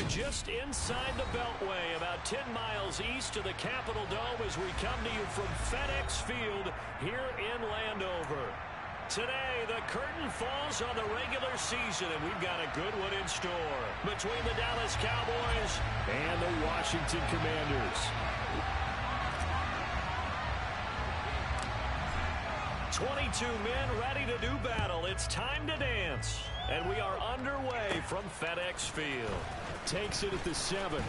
Just inside the Beltway, about 10 miles east of the Capitol Dome as we come to you from FedEx Field here in Landover. Today, the curtain falls on the regular season, and we've got a good one in store between the Dallas Cowboys and the Washington Commanders. 22 men ready to do battle. It's time to dance. And we are underway from FedEx Field. Takes it at the 7.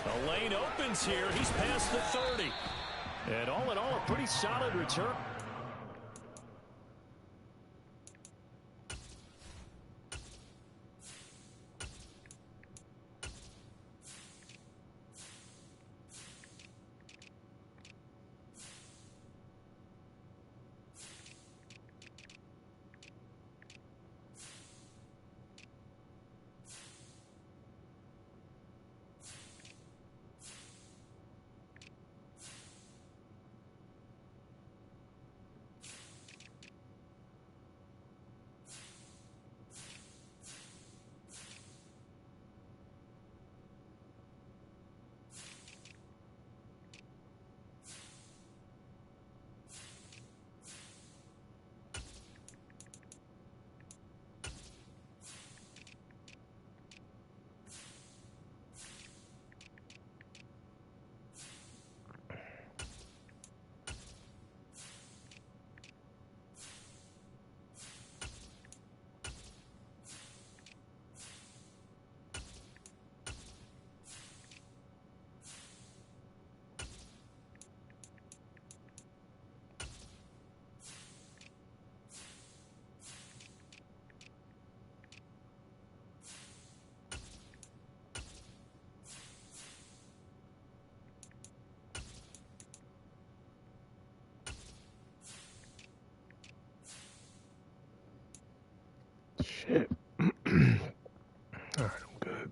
The lane opens here. He's past the 30. And all in all, a pretty solid return. Shit. All right, I'm good.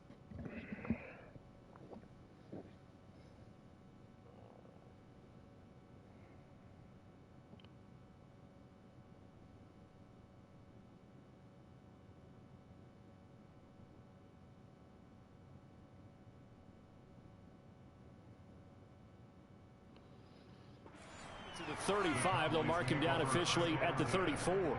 To the 35, they'll mark him down officially at the 34.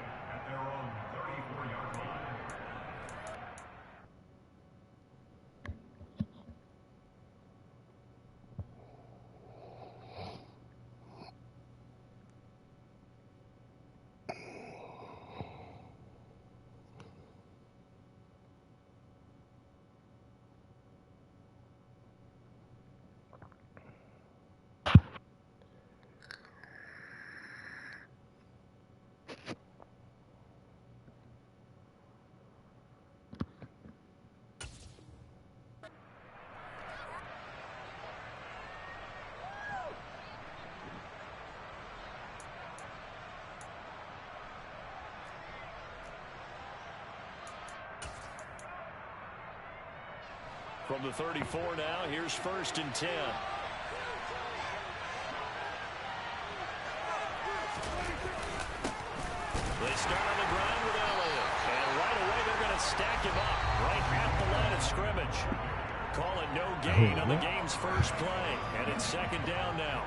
From the 34 now, here's 1st and 10. They start on the ground with Elliott. And right away, they're going to stack him up right at the line of scrimmage. Call it no gain on the game's first play. And it's 2nd down now.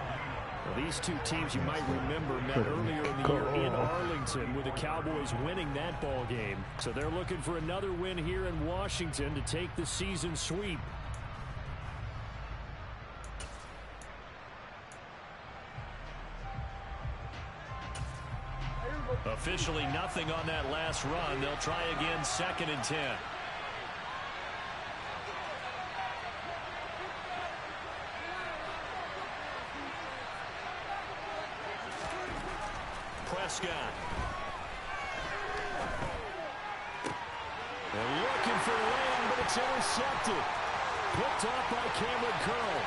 Well, these two teams, you might remember, met earlier in the year in Arlington with the Cowboys winning that ball game. So they're looking for another win here in Washington to take the season sweep. Officially nothing on that last run. They'll try again 2nd and 10. Prescott. They're looking for lane, but it's intercepted. Picked off by Cameron Curl.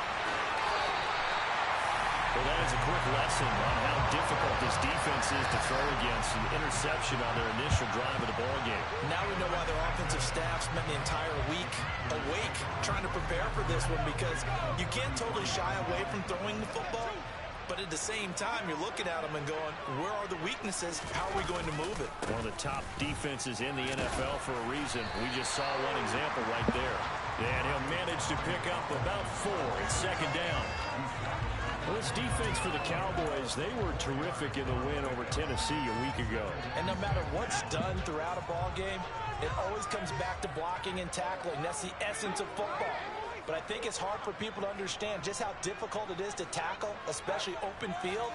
Well, that is a quick lesson on how difficult this defense is to throw against. An interception on their initial drive of the ballgame. Now we know why their offensive staff spent the entire week awake trying to prepare for this one, because you can't totally shy away from throwing the football. But at the same time, you're looking at them and going, where are the weaknesses? How are we going to move it? One of the top defenses in the NFL for a reason. We just saw one example right there. And he'll manage to pick up about 4. It's second down. Well, this defense for the Cowboys, they were terrific in the win over Tennessee a week ago. And no matter what's done throughout a ball game, it always comes back to blocking and tackling. That's the essence of football. But I think it's hard for people to understand just how difficult it is to tackle, especially open field.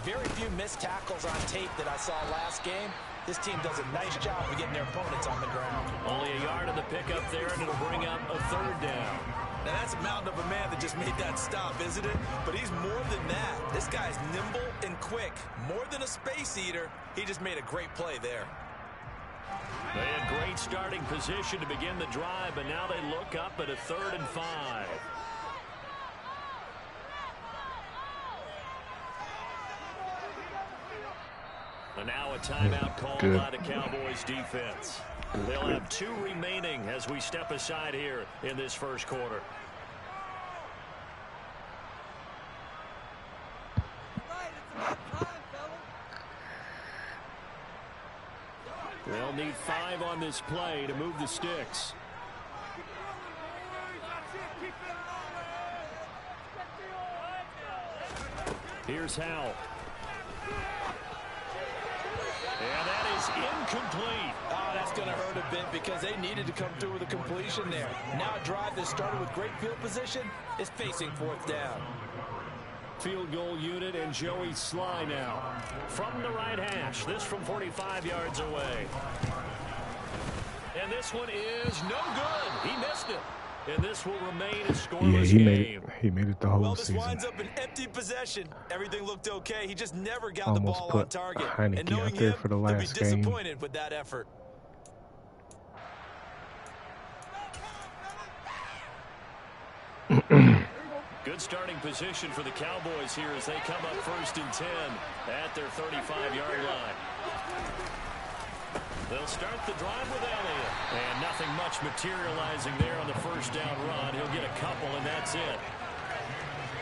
Very few missed tackles on tape that I saw last game. This team does a nice job of getting their opponents on the ground. Only a yard of the pickup there, and it'll bring up a third down. Now, that's a mountain of a man that just made that stop, isn't it? But he's more than that. This guy's nimble and quick. More than a space eater, he just made a great play there. They had great starting position to begin the drive, but now they look up at a 3rd and 5. And now a timeout called by the Cowboys defense. They'll have 2 remaining as we step aside here in this first quarter. They'll need 5 on this play to move the sticks. Here's Howell. And that is incomplete. Oh, that's going to hurt a bit because they needed to come through with a completion there. Now a drive that started with great field position is facing 4th down. Field goal unit and Joey Sly now from the right hash. This from 45 yards away. And this one is no good. He missed it. And this will remain a scoreless game. He made it the whole season. Well, this winds up an empty possession. Everything looked okay. He just never got the ball on target. And knowing him, for the last they'll be disappointed with that effort. Good starting position for the Cowboys here as they come up 1st and 10 at their 35-yard line. They'll start the drive with Elliott. And nothing much materializing there on the 1st down run. He'll get a couple, and that's it.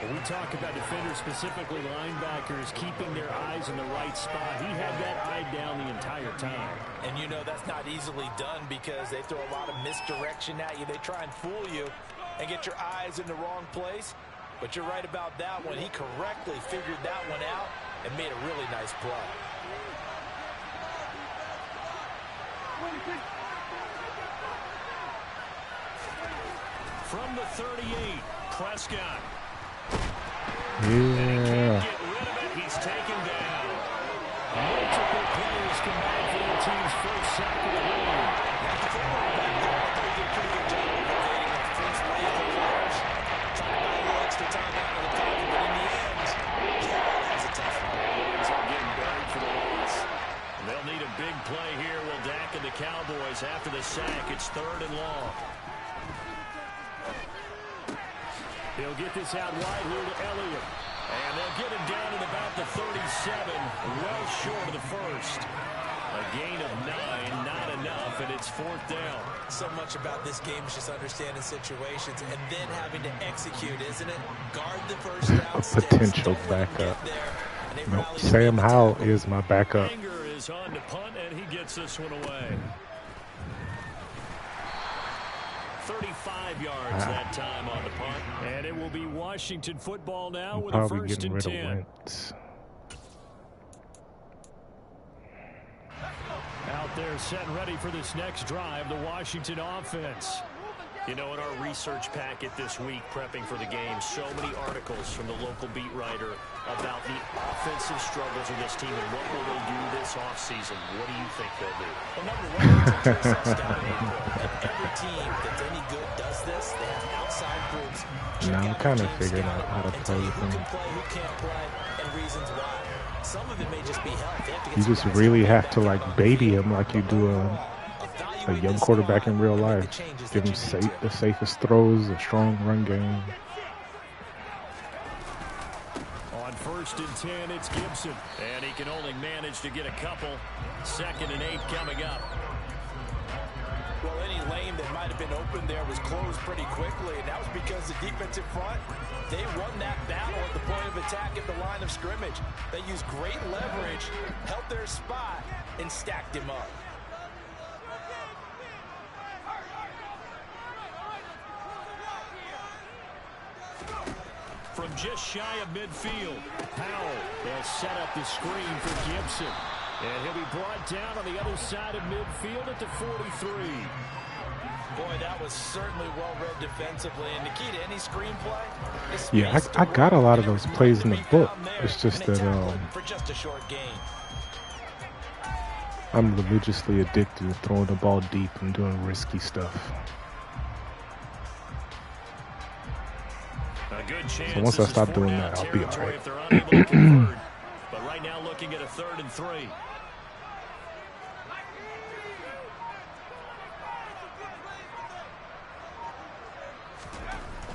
When we talk about defenders, specifically linebackers, keeping their eyes in the right spot, he had that eye down the entire time. And you know that's not easily done because they throw a lot of misdirection at you. They try and fool you and get your eyes in the wrong place. But you're right about that one. He correctly figured that one out and made a really nice play. From the 38, Prescott. Yeah. Get rid of it. He's taken down. Multiple players combined for their team's first sack of the game. They'll need a big play here. Will Dak and the Cowboys after the sack. It's 3rd and long. He'll get this out wide here to Elliott. And they'll get him down at about the 37, well short of the first. A gain of 9, not enough, and it's 4th down. So much about this game is just understanding situations and then having to execute, isn't it? Guard the first down. Potential backup. No, Sam Howell is my backup. Anger is on to punt, and he gets this one away. 35 yards that time on the punt. And it will be Washington football now with a 1st and 10. Out there set and ready for this next drive, the Washington offense. You know, in our research packet this week, prepping for the game, so many articles from the local beat writer about the offensive struggles of this team and what will they do this offseason. What do you think they'll do? Well, number one, it's a self-scouting report. And every team that's any good does this. They have outside groups. Now I'm kind of figuring out how to play with Who him. can play, who can't play, and reasons why. Some of it may just be health. You just really have to like baby him like you do a young quarterback in real life. Give him the safest throws, a strong run game. On 1st and 10, it's Gibson. And he can only manage to get a couple. 2nd and 8 coming up. Well, any lane that might have been open there was closed pretty quickly, and that was because the defensive front, they won that battle at the point of attack at the line of scrimmage. They used great leverage, held their spot, and stacked him up. From just shy of midfield, Powell will set up the screen for Gibson. And he'll be brought down on the other side of midfield at the 43. Boy, that was certainly well-read defensively. And the key to any screenplay is Yeah, I got a lot of those plays in the book. It's just that for just a short gain. I'm religiously addicted to throwing the ball deep and doing risky stuff. A good chance. So once I stop doing that, I'll be all right. If they're unable to convert. But right now looking at a 3rd and 3.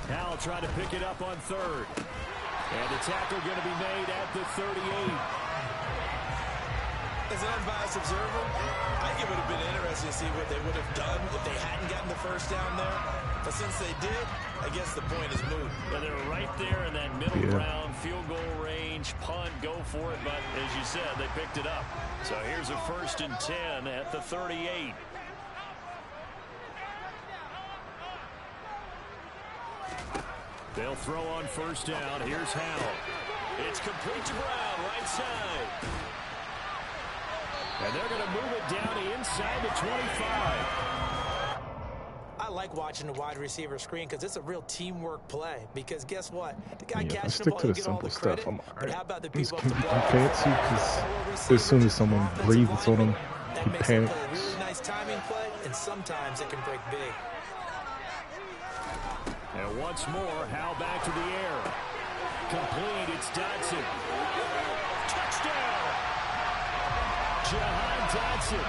Powell trying to pick it up on 3rd. And the tackle going to be made at the 38. As an unbiased observer, I think it would have been interesting to see what they would have done if they hadn't gotten the first down there. But since they did, I guess the point is moved. Well, they were right there in that middle ground, field goal range, punt, go for it. But as you said, they picked it up. So here's a 1st and 10 at the 38. They'll throw on 1st down. Here's Howell. It's complete to Brown, right side. And they're going to move it down to inside the 25. I like watching the wide receiver screen because it's a real teamwork play. Because guess what? The guy Yeah, I catching the stick ball, to you the get all simple the stuff. credit. I'm But alright. how about the This people can up be the ball? fancy because as soon as someone breathes on him, that he makes it a panics. really nice timing play, and sometimes it can break big. And once more, Howell back to the air. Complete, it's Dotson. Touchdown! Jahan Dotson,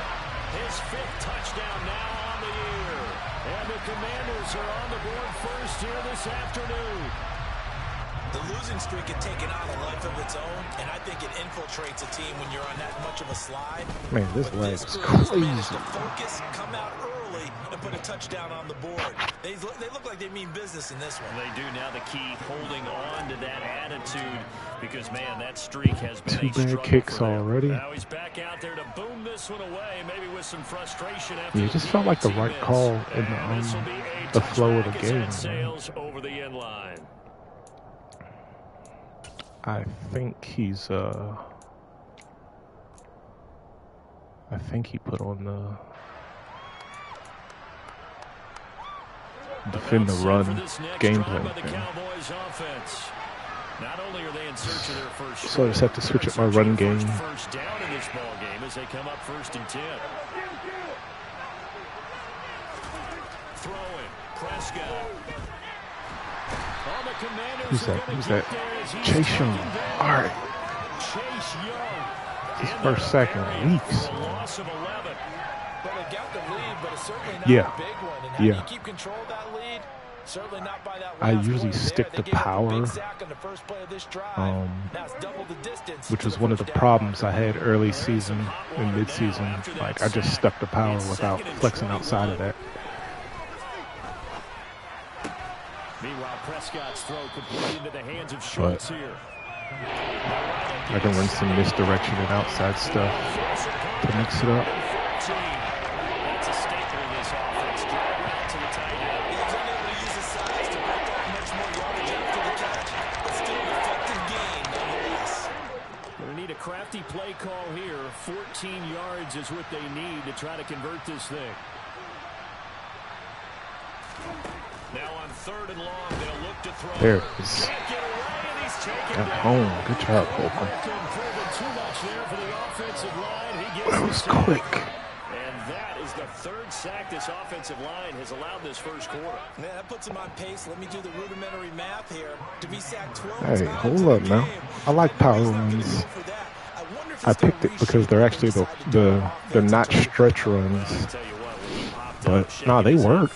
his 5th touchdown now on the year. And the Commanders are on the board first here this afternoon. The losing streak had taken on a life of its own, and I think it infiltrates a team when you're on that much of a slide. Man, this But leg is crew has managed crazy. to focus, come out early, and put a touchdown on the board. They look like they mean business in this one. They do now. The key, holding on to that attitude, because, man, that streak has been a struggle Two bad kicks for them. already. Now he's back out there to boom this one away, maybe with some frustration after Yeah, it just felt like the right call in the flow of the game. Sails over the end line. I think he's I think he put on the defend the run game plan thing. Not only are they in search of their first, So I just have to switch up my run game. First down in this ball game as they come up 1st and 10. Throwing Prescott. Who's that? Who's that? Chase Young. All right. Chase Young. His first sack in weeks. Loss of 11. But it got the lead, but it's certainly not Yeah. a big one. And how do you keep control of that lead? Certainly not by that I last usually play stick there. to They gave up a power, big sack on the first play of this drive. Now it's double the distance which to was the one of the first down. problems I had early season and mid-season. Like I just stuck to power without flexing outside of that. Meanwhile, Prescott's throw complete into the hands of Schultz here. I can run some misdirection and outside stuff to mix it up. That's a staple in this offense. Drive out to the tight end. He was unable to use his size to break that much more yardage after the catch, but still an effective gain nonetheless. Going to need a crafty play call here. 14 yards is what they need to try to convert this thing. Now on 3rd and long, they'll look to throw. There it is. Can't get away, and he's taken At down. home. Good job, Holcomb. Couldn't prove it too much there for the offensive line. He gets That the was sack. quick. And that is the 3rd sack this offensive line has allowed this first quarter. Man, that puts him on pace. Let me do the rudimentary math here. To be sacked 12 Hey, times hold in the up now. game. I like power runs. I picked it because they're actually they're not stretch runs, but nah, they work.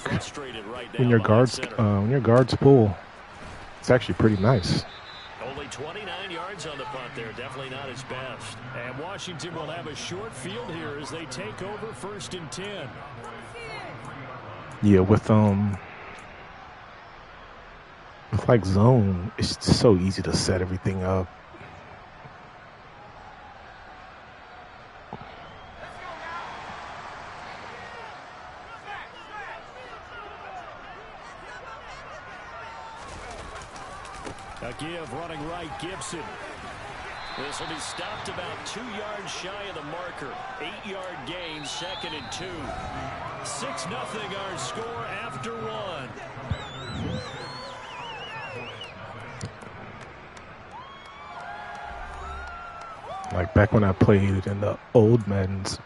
When your guards pull, it's actually pretty nice. Only 29 yards on the punt there. Definitely not his best. And Washington will have a short field here as they take over 1st and 10. Yeah, with like zone, it's so easy to set everything up. A give running right, Gibson. This will be stopped about 2 yards shy of the marker. 8-yard gain, 2nd and 2. 6-0 our score after 1. Like back when I played in the old Maddens,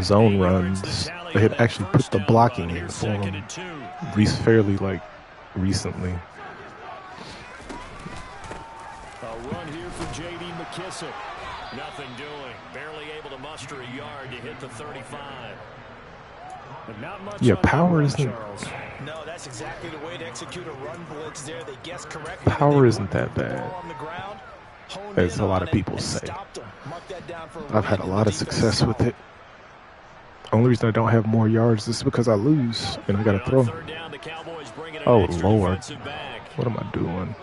zone runs, they had actually put the blocking in for them fairly like recently. A run here for J.D. McKissick. Nothing doing. Barely able to muster a yard to hit the 35. But not much. Yeah, power isn't. No, that's exactly the way to execute a run blitz there. They guess correctly. Power isn't that bad, as a lot of people say. I've had a lot of success with it. Only reason I don't have more yards is because I lose and I gotta throw. Oh Lord, what am I doing?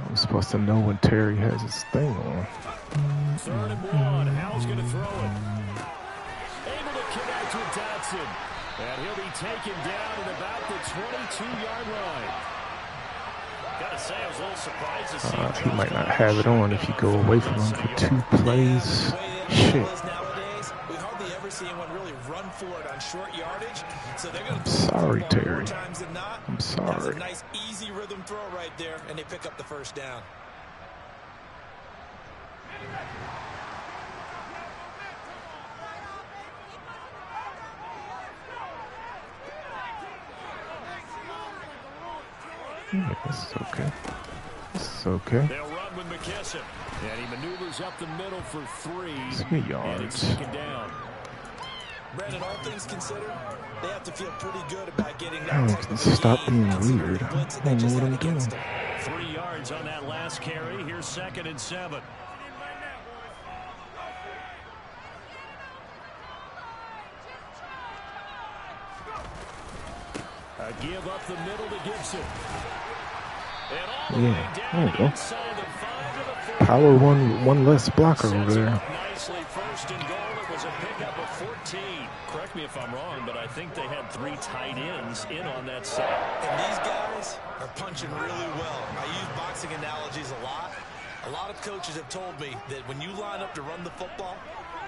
I'm supposed to know when Terry has his thing on. 3rd and 1. Howell's going to throw it. Able to connect with Dotson. And he'll be taken down at about the 22-yard line. Gotta say, I was a little surprised to see he might not have it on if you go away from him for 2 plays. Shit. We hardly ever see anyone really run for it on short yardage. So they're going I'm to sorry, Terry. I'm That's sorry. a nice, easy rhythm throw right there, and they pick up the 1st down. Yeah, this is okay. This is okay. They'll run with McKissick. And he maneuvers up the middle for 3. 3 yards. And it's 2nd down. Brandon, all things considered, they have to feel pretty good about getting that type of Stop gain. being weird. I don't know what I'm doing. 3 yards on that last carry. Here's 2nd and 7. A give up the middle to Gibson. And all the way down there we go. inside the 5 to the 40. Power one less blocker over there. Nicely, 1st and goal. It was a pickup of 14. Correct me if I'm wrong, but I think they had 3 tight ends in on that set. And these guys are punching really well. I use boxing analogies a lot. A lot of coaches have told me that when you line up to run the football,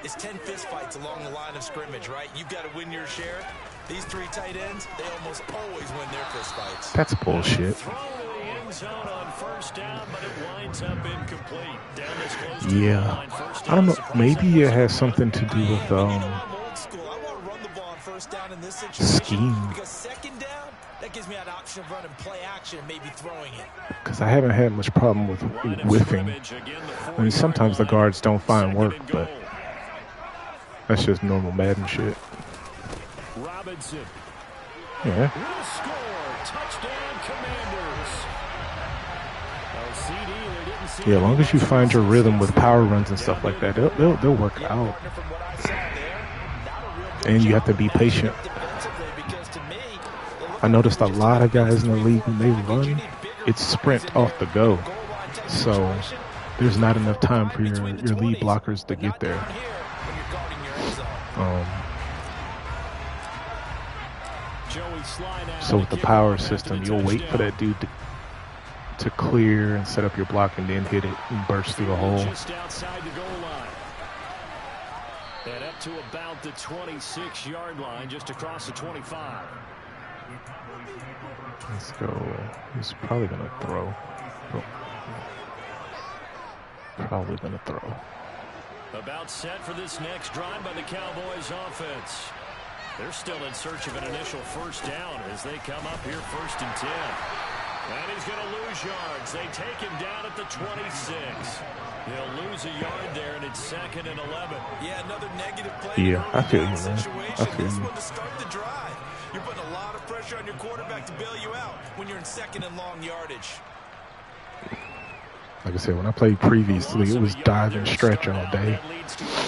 it's 10 fistfights along the line of scrimmage, right? You've got to win your share. These 3 tight ends, they almost always win their fistfights. That's bullshit. Throw to the end zone on 1st down, but it winds up incomplete. Down this close to Yeah. the line. 1st down, I don't know. surprise Maybe it out. has something to do with I'm old school. I want to run the ball on 1st down in this situation. scheme. Because 2nd down, that gives me an option of running play action and maybe throwing it. Because I haven't had much problem with whiffing. I mean, sometimes the guards don't find work, but that's just normal Madden shit. Robinson Yeah. will score. Touchdown, Commanders. Oh, CD, they didn't see Yeah, as long as you find your rhythm with power runs and stuff like that, they'll work Yeah, out. partner, from what I saw there, not a real good And you have to job be patient. defensively, because to me, it looked I noticed a like lot of guys in the just league, when they package. You run, need bigger it's sprint bodies in off the there. go. Goal line type So situation, there's not enough time for right your between the lead 20s, blockers to but get not there. down here when you're guarding your end zone. Joey slide out. So with the power system, you'll wait for that dude to clear and set up your block and then hit it and burst through the hole. Just outside the goal line. And up to about the 26-yard line, just across the 25. Let's go. He's probably going to throw. Probably going to throw. About set for this next drive by the Cowboys offense. They're still in search of an initial 1st down as they come up here 1st and 10. And he's going to lose yards. They take him down at the 26. He'll lose a yard there, and it's 2nd and 11. Yeah, another negative play. Yeah, I feel you, man. Situation. I feel This you. one to start the drive. You're putting a lot of pressure on your quarterback to bail you out when you're in 2nd and long yardage. Like I said, when I played previously, it was dive and stretch all day. That leads to a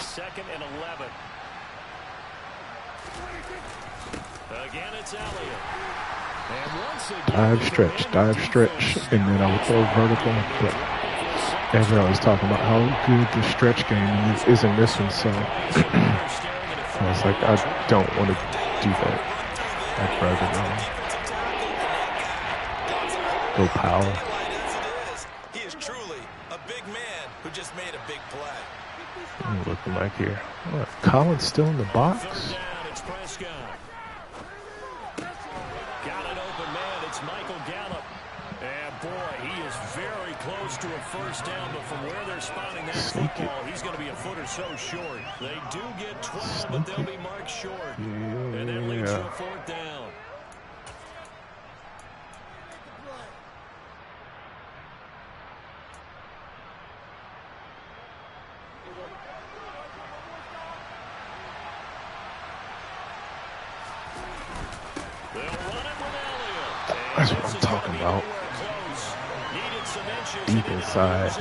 it's Elliott. And once again, dive stretch, and then I would throw vertical. But everyone was talking about how good the stretch game is in this one, so I was like, I don't want to do that. I'd rather go power. He is truly a big man who just made a big play. Looking like here. What, Collins still in the box? It's Prescott. Got an open man. It's Michael Gallup. And boy, he is very close to a first down, but from where they're spotting that football, he's going to be a foot or so short. They do get 12, but they'll be marked short. And that leads to a fourth down. That's what I'm talking about. Deep inside.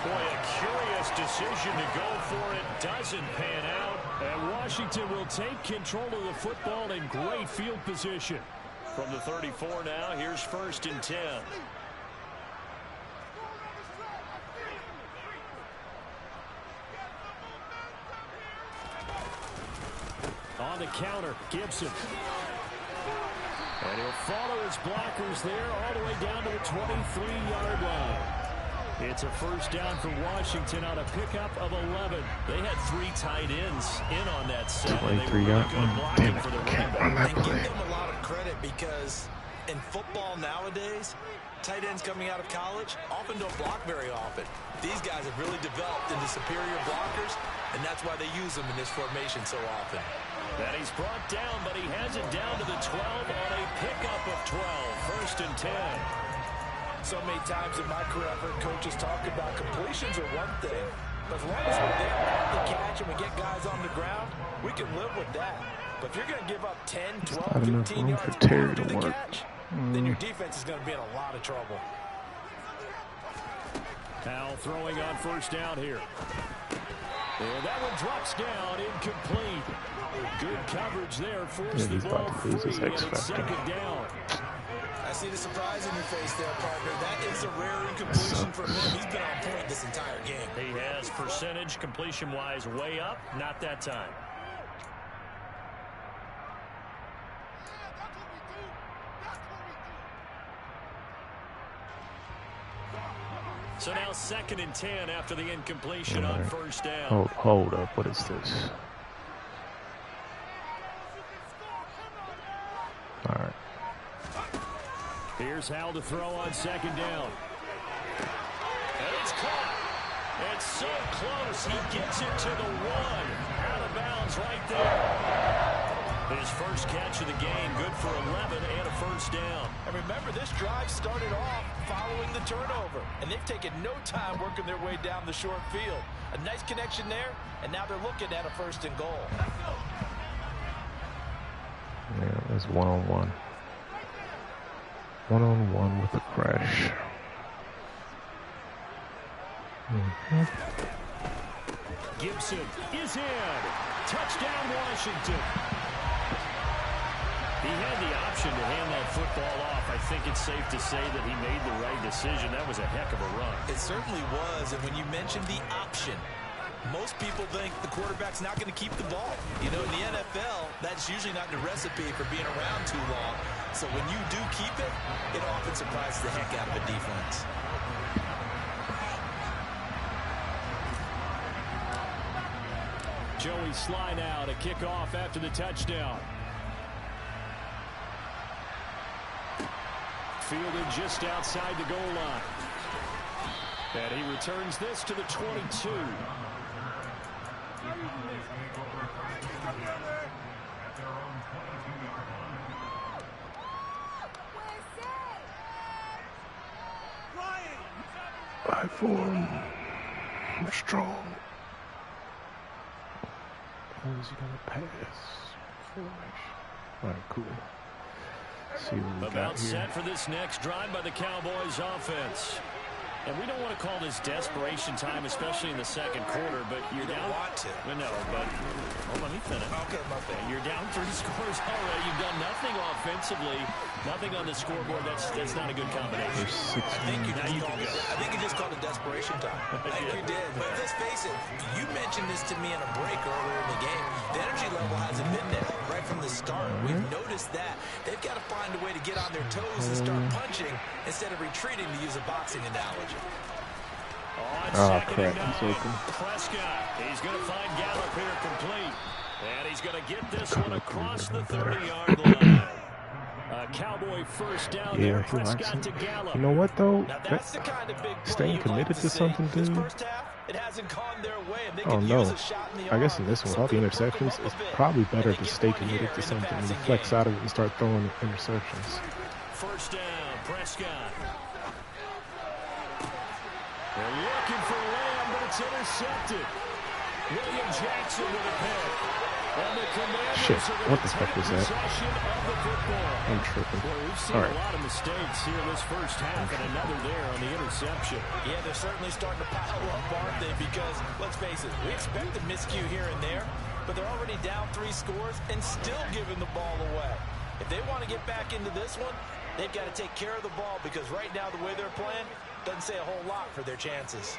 Boy, a curious decision to go for it. Doesn't pan out. And Washington will take control of the football in great field position. From the 34 now, here's 1st and 10. On the counter, Gibson. And he'll follow his blockers there all the way down to the 23-yard line. It's a first down for Washington on a pickup of 11. They had 3 tight ends in on that set. 23-yard line. Damn it, I can't run that play. And give them a lot of credit because in football nowadays, tight ends coming out of college often don't block very often. These guys have really developed into superior blockers, and that's why they use them in this formation so often. That he's brought down, but he has it down to the 12 on a pickup of 12. 1st and 10. So many times in my career, I've heard coaches talk about completions are one thing, but as long as we're there at the catch and we get guys on the ground, we can live with that. But if you're going to give up 10, 12, 15 yards after the catch, then your defense is going to be in a lot of trouble. Powell throwing on first down here. And that one drops down, incomplete. Good coverage there, forced the ball free, and it's 2nd down. I see the surprise in your face there, partner. That is a rare incompletion for him. He's been on point this entire game. He has percentage completion-wise way up, not that time. So now 2nd and 10 after the incompletion on first down. Hold up. What is this? All right. Here's Howell to throw on 2nd down. And it's caught. It's so close. He gets it to the 1. Out of bounds right there. His first catch of the game, good for 11 and a first down. And remember, this drive started off following the turnover, and they've taken no time working their way down the short field. A nice connection there, and now they're looking at a 1st and goal. Yeah, there's one-on-one. One-on-one with a crash. Gibson is in. Touchdown, Washington. He had the option to hand that football off. I think it's safe to say that he made the right decision. That was a heck of a run. It certainly was, and when you mentioned the option, most people think the quarterback's not going to keep the ball. You know, in the NFL, that's usually not the recipe for being around too long. So when you do keep it, it often surprises the heck out of a defense. Joey Sly now to kick off after the touchdown. Fielded just outside the goal line. And he returns this to the 22. Fight for him. I'm strong. Who's he gonna pass? All right, cool. See what we got here. About set for this next drive by the Cowboys offense. And we don't want to call this desperation time, especially in the second quarter, but you're down. Want to. No, but let me finish. Okay, my bad. You're down 3 scores already. You've done nothing offensively, nothing on the scoreboard. That's not a good combination. I think you just called it desperation time. I think you did. But let's face it, you mentioned this to me in a break earlier in the game. The energy level hasn't been there right from the start. We've noticed that. They've got to find a way to get on their toes and start punching instead of retreating, to use a boxing analogy. Oh, crap. He's open. Prescott, he's going to find Gallup here complete. And he's going to get this one across the 30-yard line. A Cowboy first down there. Prescott to Gallup. You know what, though? That's the kind of big Staying committed to something, dude. It hasn't gone their way, and they Oh, can no. use a shot in the I guess arm. in this one, with all the interceptions, it's probably better to stay committed to something and flex out of it and start throwing interceptions. First down, Prescott. They're looking for Lamb, but it's intercepted. William Jackson with a pick. And the Commanders Shit, what the are fuck was that? possession of the football. I'm tripping. Boy, we've seen All a right. lot of mistakes here in this first half, and another there on the interception. Yeah, they're certainly starting to pile up, aren't they? Because, let's face it, we expect a miscue here and there, but they're already down 3 scores and still giving the ball away. If they want to get back into this one, they've got to take care of the ball, because right now the way they're playing doesn't say a whole lot for their chances.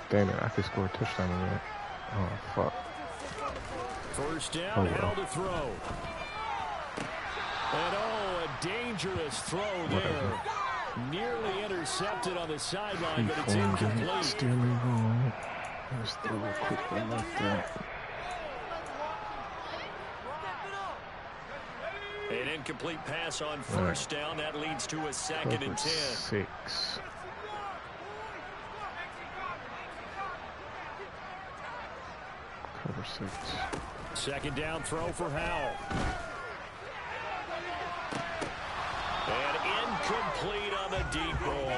Damn it, I could score a touchdown on that. Oh, fuck. First down, Oh, well. Howell to throw. And a dangerous throw there. Nearly intercepted on the sideline, but it's incomplete. Steer me wrong. Let's throw a quick one like that. An incomplete pass on first down. That leads to a 2nd and 10. 6. Cover 6. Second down throw for Howell. And incomplete on the deep ball.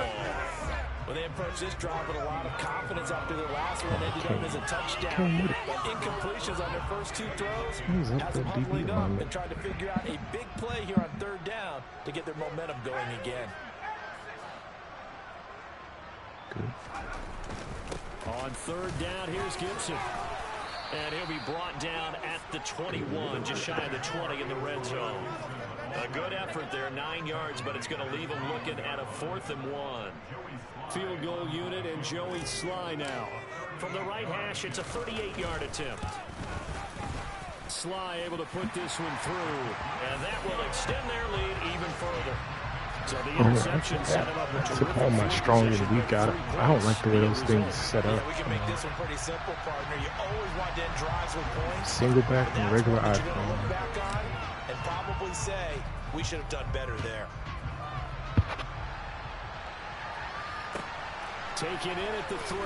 Well, they approached this drive with a lot of confidence after their last one. Ended up as a touchdown. But incompletions on their first 2 throws has them humbling up and trying to figure out a big play here on 3rd down to get their momentum going again. Good. On 3rd down, here's Gibson. And he'll be brought down at the 21, just shy of the 20 in the red zone. A good effort there, 9 yards, but it's going to leave him looking at a 4th and 1. Field goal unit and Joey Sly now. From the right hash, it's a 38-yard attempt. Sly able to put this one through, and that will extend their lead even further. So the interception set him up with Took all my strong and weak out. I don't like the way those things set up. We can make this one pretty simple, partner. You always want to end drives with points. Single back and regular That's what you're gonna iPhone. look back on and probably say we should have done better there. Taken in at the 3.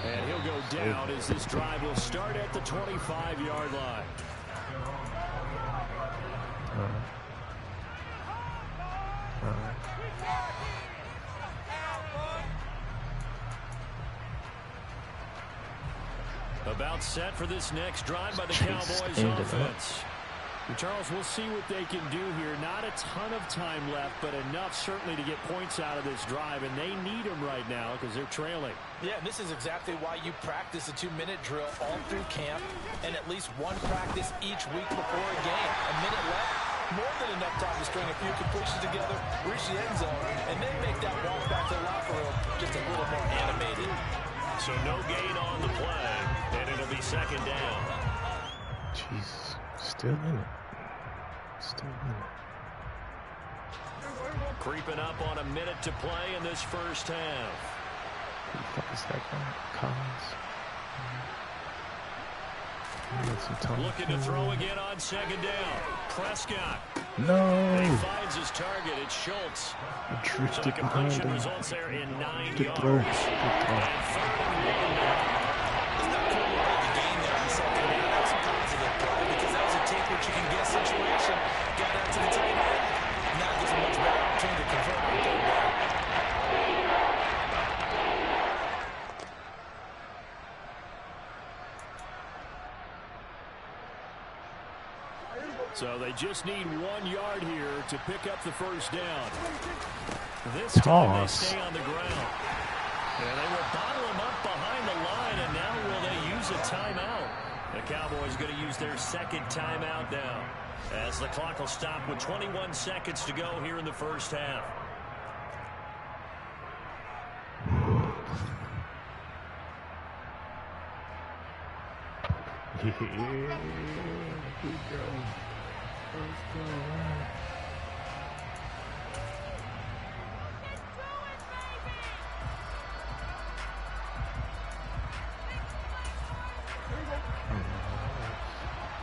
And he'll go down as this drive will start at the 25-yard line. About set for this next drive by the Cowboys offense. Charles, we'll see what they can do here. Not a ton of time left, but enough certainly to get points out of this drive, and they need them right now because they're trailing. Yeah, this is exactly why you practice a 2-minute drill all through camp and at least one practice each week before a game. A minute left, more than enough time to string a few completions together, reach the end zone, and then make that walk back to the locker room just a little more animated. So no gain on the play, and it'll be 2nd down. Jesus, still in it. Still in it. Creeping up on a minute to play in this first half. Who the fuck is that guy? Collins. Looking to throw again on 2nd down. Prescott. No. He finds his target. It's Schultz. I So drifted the behind completion him. results there in 9 Good yards. throw. Good throw. It's not cool to break the game there on 2nd down. That's a positive play because that was a take what you can get situation. Got out to the tight end. Now gives a much better opportunity to convert on 3rd down. So they just need 1 yard here to pick up the first down. This Toss. time they stay on the ground. And they will bottle him up behind the line, and now will they use a timeout? The Cowboys going to use their second timeout now, as the clock will stop with 21 seconds to go here in the first half. Here we go. Let's go.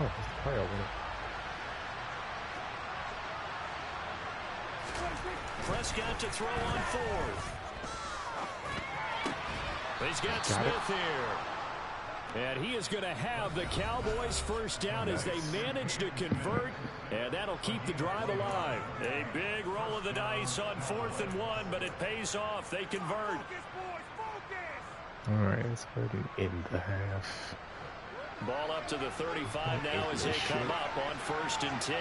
Oh, play over it. Prescott to throw on fourth. He's got Smith here. And he is going to have the Cowboys first down as they manage to convert. And that'll keep the drive alive. A big roll of the dice on 4th and 1, but it pays off. They convert. All right, let's go ahead and end the half. Ball up to the 35 now as they come up on 1st and 10.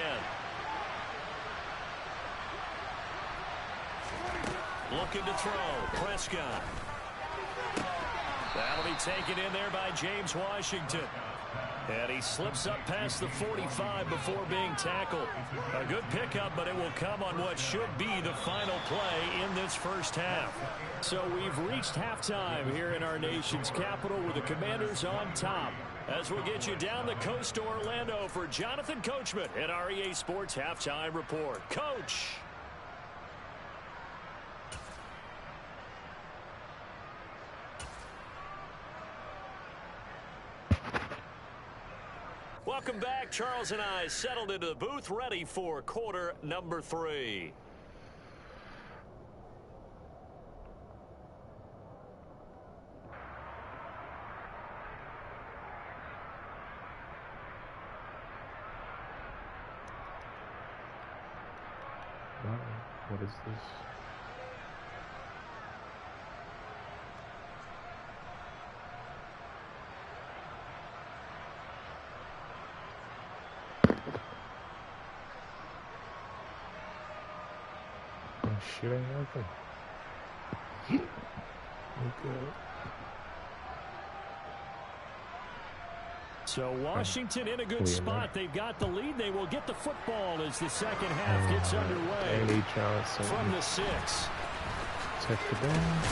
Looking to throw. Prescott. That'll be taken in there by James Washington. And he slips up past the 45 before being tackled. A good pickup, but it will come on what should be the final play in this first half. So we've reached halftime here in our nation's capital with the Commanders on top. As we'll get you down the coast to Orlando for Jonathan Coachman at our EA Sports Halftime Report. Coach. Welcome back. Charles and I settled into the booth, ready for quarter number 3. What is this? Shit ain't working. Okay. So Washington in a good spot. They've got the lead. They will get the football as the second half gets underway. From the 6. Check the down.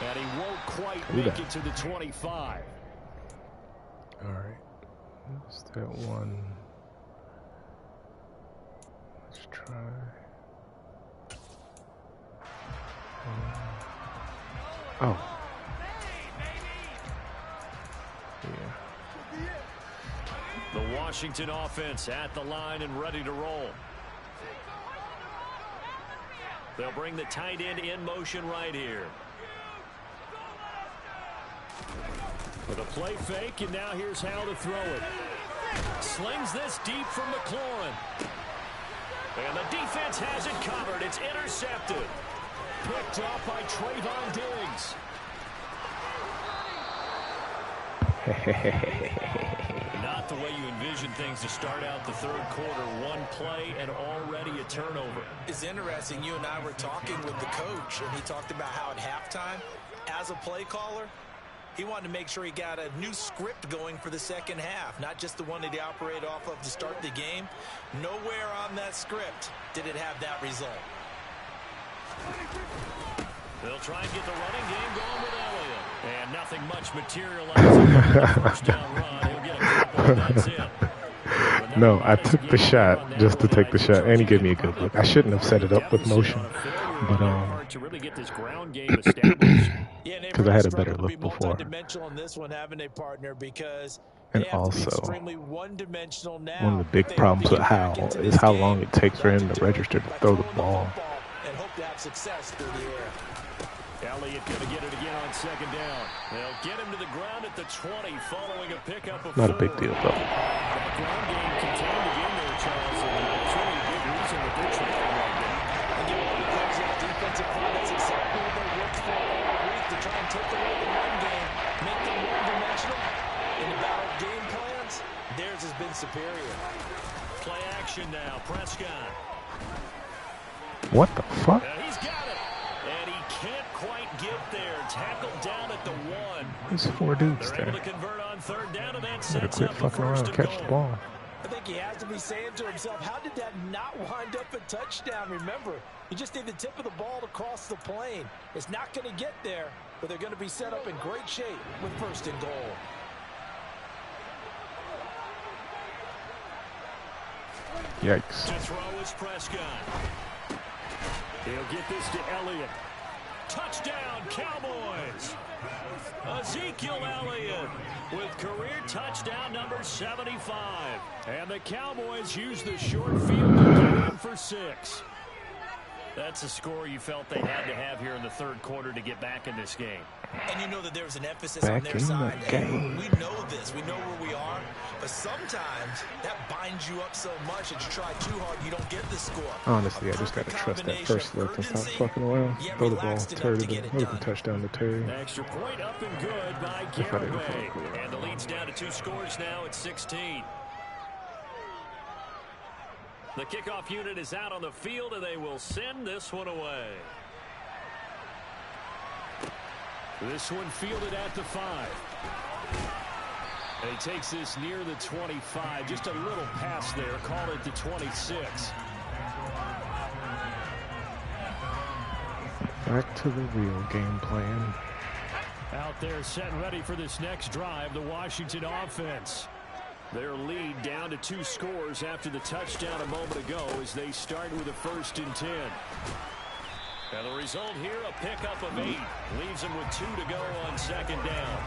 And he won't quite make it to the 25. All right. What's that one? Let's try. Oh. Yeah. The Washington offense at the line and ready to roll. They'll bring the tight end in motion right here. With a play fake, and now here's how to throw it. Slings this deep from McLaurin. And the defense has it covered. It's intercepted. Picked up by Trayvon Diggs. Not the way you envision things to start out the third quarter. One play and already a turnover. It's interesting. You and I were talking with the coach, and he talked about how at halftime, as a play caller, he wanted to make sure he got a new script going for the second half, not just the one that he operated off of to start the game. Nowhere on that script did it have that result. They'll try and get the running game going with Elliott. And nothing much materializes. First down run. He'll get a couple, and that's it. No, I took the shot just to take the shot, and he gave me a good look. I shouldn't have set it up with motion, but because I had a better look before. And also, one of the big problems with Howell is how long it takes for him to register to throw the ball. And hope to have success through the air. Elliott going to get it again on second down. They'll get him to the ground at the 20 following a pickup of 4. Not a big deal, though. That ground game contained again there, Charles, and that's really a big reason that they're trailing right now. And give one of those defensive play. That's exactly what they worked for all week to try and take away the run game, make them one-dimensional. In the battle game plans, theirs has been superior. Play action now. Prescott. What the fuck? He's got it. And he can't quite get there. Tackled down at the 1. There's 4 dudes They're there. able to convert on 3rd down, and that Better sets quit up the fucking around 1st and and catch the goal. ball. I think he has to be saying to himself, how did that not wind up a touchdown? Remember, you just need the tip of the ball to cross the plane. It's not going to get there, but they're going to be set up in great shape with 1st and goal. Yikes. To throw is Prescott. He'll get this to Elliott. Touchdown, Cowboys. Ezekiel Elliott with career touchdown number 75. And the Cowboys use the short field to get in for 6. That's a score you felt they had to have here in the 3rd quarter to get back in this game. And you know that there's an emphasis Back on their in side. the game. And we know this. We know where we are. But sometimes that binds you up so much that you try too hard, you don't get the score. Honestly, I just got to trust that first look and stop fucking around. Throw the ball, Terry to the touchdown to Terry. Extra point up and good by Garibay. And the lead's down to 2 scores now at 16. The kickoff unit is out on the field, and they will send this one away. This one fielded at the 5. And he takes this near the 25. Just a little pass there. Call it the 26. Back to the real game plan. Out there set and ready for this next drive, the Washington offense. Their lead down to 2 scores after the touchdown a moment ago as they start with a 1st and 10. And the result here, a pickup of 8. Leaves them with 2 to go on 2nd down.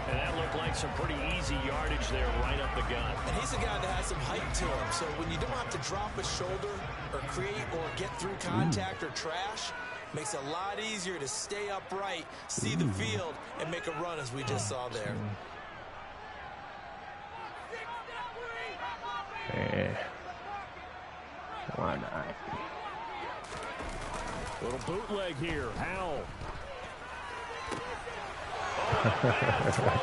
And that looked like some pretty easy yardage there right up the gut. And he's a guy that has some height to him. So when you don't have to drop a shoulder or create or get through contact or trash, makes it a lot easier to stay upright, see the field, and make a run as we just saw there. Yeah. Why not? Little bootleg here. Howell. Oh,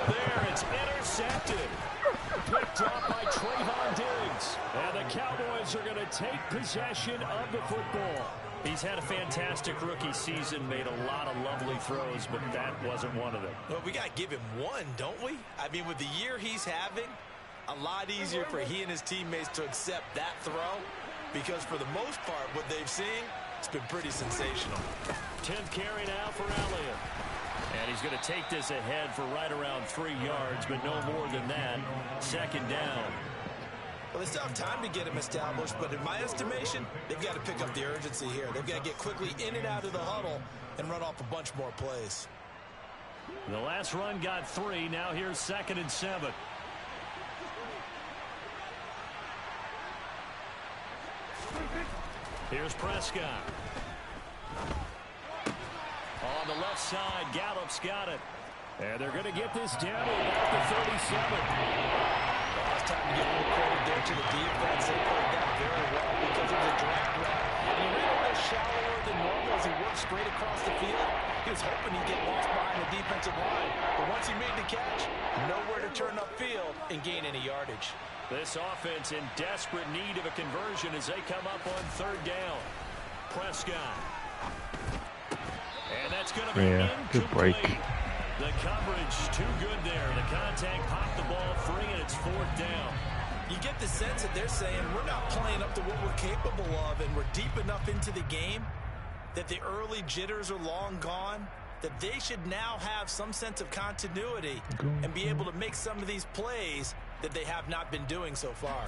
there. It's intercepted. Picked up by Trayvon Diggs. And the Cowboys are going to take possession of the football. He's had a fantastic rookie season, made a lot of lovely throws, but that wasn't one of them. Well, we got to give him one, don't we? I mean, with the year he's having, a lot easier for he and his teammates to accept that throw because for the most part, what they've seen, it's been pretty sensational. 10th carry now for Elliott. And he's going to take this ahead for right around 3 yards, but no more than that. 2nd down. Well, they still have time to get him established, but in my estimation, they've got to pick up the urgency here. They've got to get quickly in and out of the huddle and run off a bunch more plays. The last run got 3. Now here's 2nd and 7. Here's Prescott. On the left side, Gallup's got it. And they're going to get this down to about the 37. It's time to give a little credit there to the defense. They played that very well because it was a direct run. And he ran a little shallower than normal as he worked straight across the field. He was hoping he'd get lost behind the defensive line. But once he made the catch, nowhere to turn upfield and gain any yardage. This offense in desperate need of a conversion as they come up on 3rd down. Prescott. And that's going to be incomplete. Good break. The coverage too good there. The contact popped the ball free, and it's 4th down. You get the sense that they're saying we're not playing up to what we're capable of, and we're deep enough into the game that the early jitters are long gone, that they should now have some sense of continuity and be able to make some of these plays that they have not been doing so far.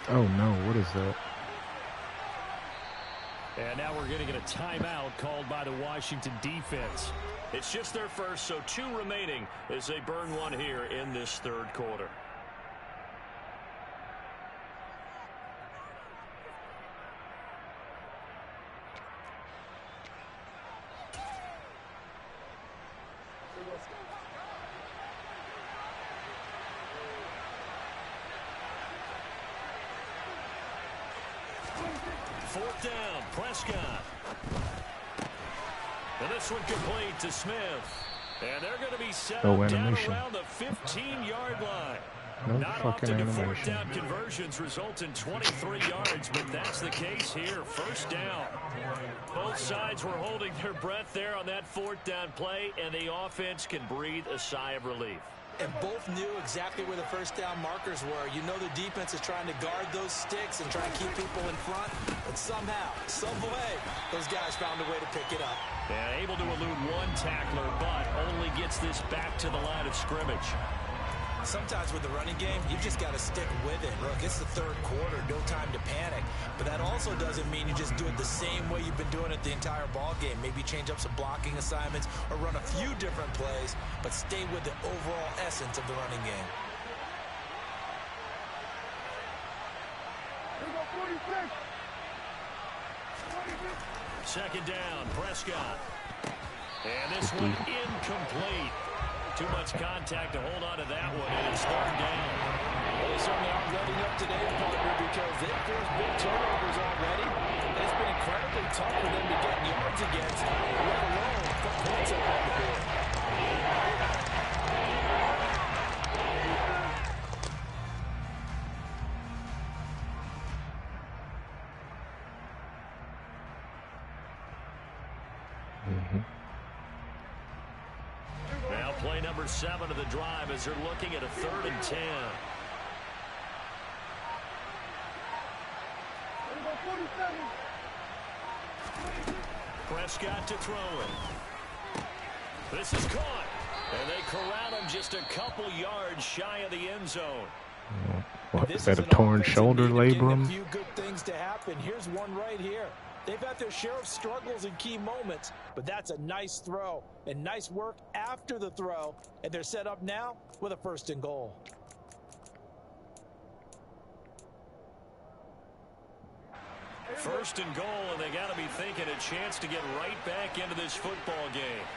Oh no, what is that? And now we're going to get a timeout called by the Washington defense. It's just their first, so 2 remaining as they burn one here in this 3rd quarter. 4th down, Prescott. And this one complete to Smith. And they're going to be set up down around the 15-yard line. No Not fucking often do animation. 4th down conversions result in 23 yards, but that's the case here. 1st down. Both sides were holding their breath there on that 4th down play, and the offense can breathe a sigh of relief. And both knew exactly where the 1st down markers were. You know the defense is trying to guard those sticks and try and keep people in front. But somehow, some way, those guys found a way to pick it up. Yeah, able to elude one tackler, but only gets this back to the line of scrimmage. Sometimes with the running game, you've just got to stick with it. Look, it's the 3rd quarter, no time to panic. But that also doesn't mean you just do it the same way you've been doing it the entire ball game. Maybe change up some blocking assignments or run a few different plays, but stay with the overall essence of the running game. Second down, Prescott. And this one incomplete. Too much contact to hold on to that one, and it's 3rd down. Well, they certainly aren't letting up today, partner, because they've forced big turnovers already. And it's been incredibly tough for them to get yards against, let alone put points up on the board. Now play number 7 of the drive as they're looking at a 3rd and 10. Prescott to throw it. This is caught. And they corral him just a couple yards shy of the end zone. What, is that a torn shoulder labrum? A few good things to happen. Here's one right here. They've had their share of struggles in key moments, but that's a nice throw and nice work after the throw, and they're set up now with a 1st and goal. First and goal, and they got to be thinking a chance to get right back into this football game.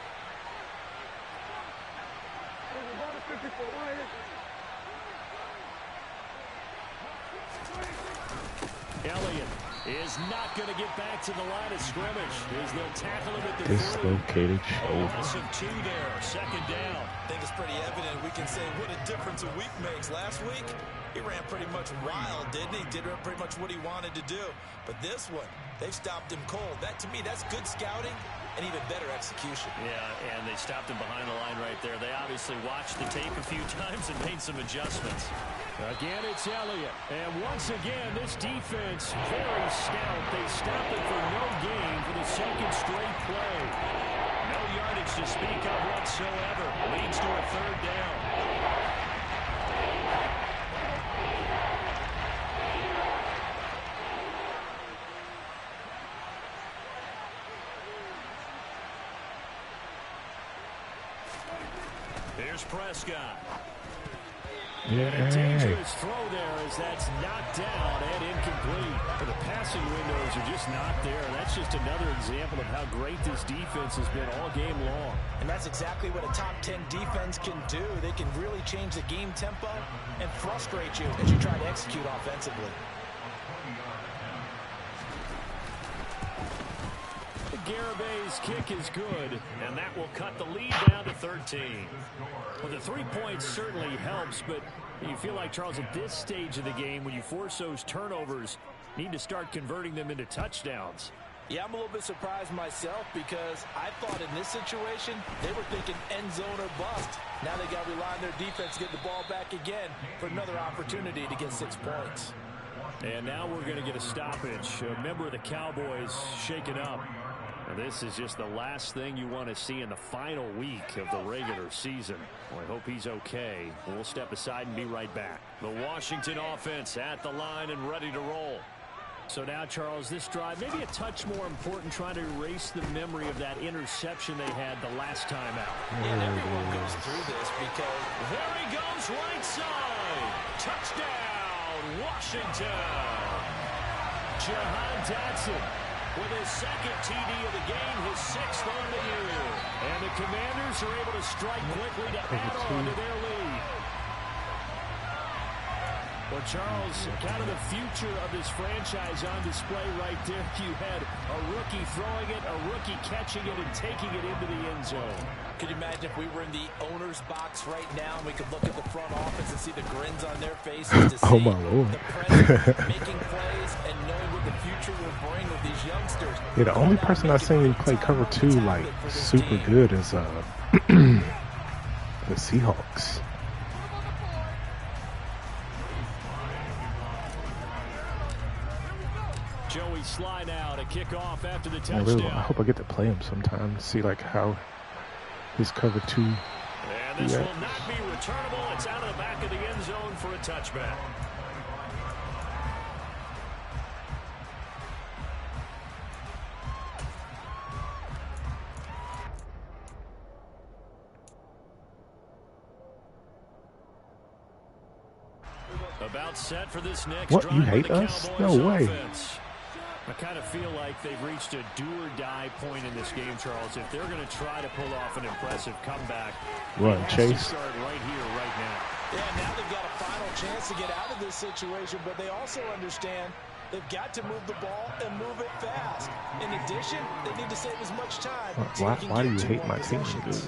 Elliott is not going to get back to the line of scrimmage as they'll tackle him at the Dislocated shoulder. Loss of 2 there, 2nd down. I think it's pretty evident. We can say what a difference a week makes. Last week, he ran pretty much wild, didn't he? Did pretty much what he wanted to do. But this one, they've stopped him cold. That, to me, that's good scouting and even better execution. Yeah, and they stopped him behind the line right there. They obviously watched the tape a few times and made some adjustments. Again, it's Elliott. And once again, this defense very stout. They stopped it for no gain for the 2nd straight play. No yardage to speak of whatsoever. Leads to a 3rd down. Here's Prescott. Yeah. And a dangerous throw there as that's knocked down and incomplete. The passing windows are just not there. That's just another example of how great this defense has been all game long. And that's exactly what a top 10 defense can do. They can really change the game tempo and frustrate you as you try to execute offensively. Garabay's kick is good, and that will cut the lead down to 13. Well, the 3 points certainly helps, but you feel like, Charles, at this stage of the game, when you force those turnovers, need to start converting them into touchdowns. Yeah, I'm a little bit surprised myself because I thought in this situation, they were thinking end zone or bust. Now they got to rely on their defense to get the ball back again for another opportunity to get 6 points. And now we're going to get a stoppage. A member of the Cowboys shaken up. This is just the last thing you want to see in the final week of the regular season. Well, I hope he's okay. We'll step aside and be right back. The Washington offense at the line and ready to roll. So now, Charles, this drive maybe a touch more important, trying to erase the memory of that interception they had the last time out. And everyone goes through this because there he goes right side. Touchdown, Washington. Jahan Dotson with his 2nd TD of the game, his 6th on the year. And the Commanders are able to strike quickly to add on to their lead. Well, Charles, kind of the future of this franchise on display right there. You had a rookie throwing it, a rookie catching it, and taking it into the end zone. Could you imagine if we were in the owner's box right now and we could look at the front office and see the grins on their faces to see Oh, my Lord. the present making plays and knowing what the future will bring with these youngsters. Yeah, the only person I've seen play cover 2 like super good is the Seahawks. Joey Sly now to kick off after the I touchdown. hope I get to play him sometime to see like how his cover 2. And this will not be returnable. It's out of the back of the end zone for a touchback. About set for this next What, drive you with hate the us? Cowboys No way. offense. I kind of feel like they've reached a do-or-die point in this game, Charles. If they're going to try to pull off an impressive comeback, Run, Chase. start right here, right now. Yeah, now they've got a final chance to get out of this situation, but they also understand they've got to move the ball and move it fast. In addition, they need to save as much time. Why do you hate my team, dude?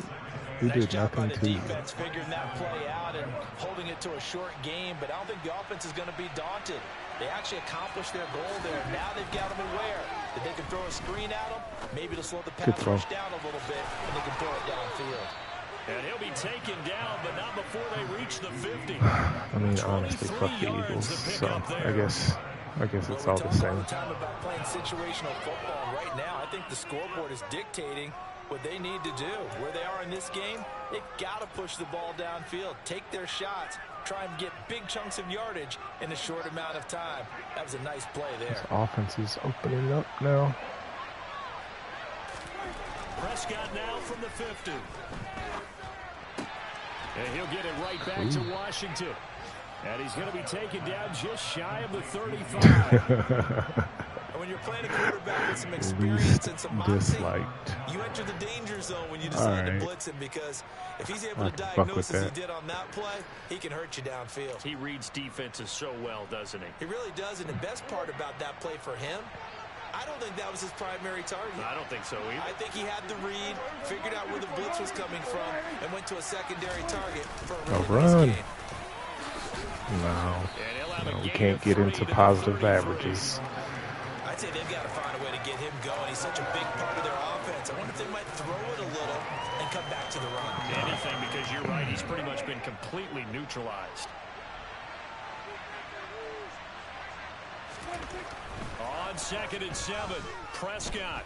We Nice did job by nothing the to you. defense figuring that play out and holding it to a short game, but I don't think the offense is going to be daunted. They actually accomplished their goal there. Now they've got them aware that they can throw a screen at them, maybe to slow the pass rush down a little bit, and they can throw it downfield. And he'll be taken down, but not before they reach the 50. I mean, honestly, fuck the Eagles. So I guess it's all the same. All the time about playing situational football. Right now, I think the scoreboard is dictating what they need to do. Where they are in this game, they've got to push the ball downfield, take their shots, try and get big chunks of yardage in a short amount of time. That was a nice play there. This offense is opening up now. Prescott now from the 50. And he'll get it right back to Washington. And he's going to be taken down just shy of the 35. And when you're playing a quarterback with some experience and some moxie, disliked. you enter the danger zone when you decide to blitz him, because if he's able to diagnose as he did on that play, he can hurt you downfield. He reads defenses so well, doesn't he? He really does, and the best part about that play for him, I don't think that was his primary target. I don't think so either. I think he had the read, figured out where the blitz was coming from, and went to a secondary target for a really nice game. No, we can't get into positive averages. I'd say they've got to find a way to get him going. He's such a big part of their offense. I wonder if they might throw it a little and come back to the run. Anything, because you're right, he's pretty much been completely neutralized. On 2nd and 7, Prescott.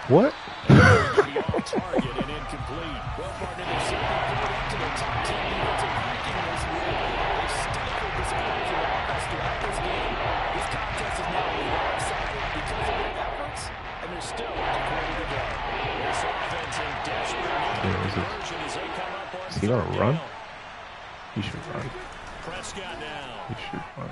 What? Off target and incomplete. Well, partner, they're certainly put up to the top 10 defensive ranking this year. They've stifled the Spurs of offense throughout this game. This contest is now lopsided because of their efforts, and they're still ready to go. This offense in desperate need of conversion as they come up on. Is he gonna run? He should run. Prescott now. He should run.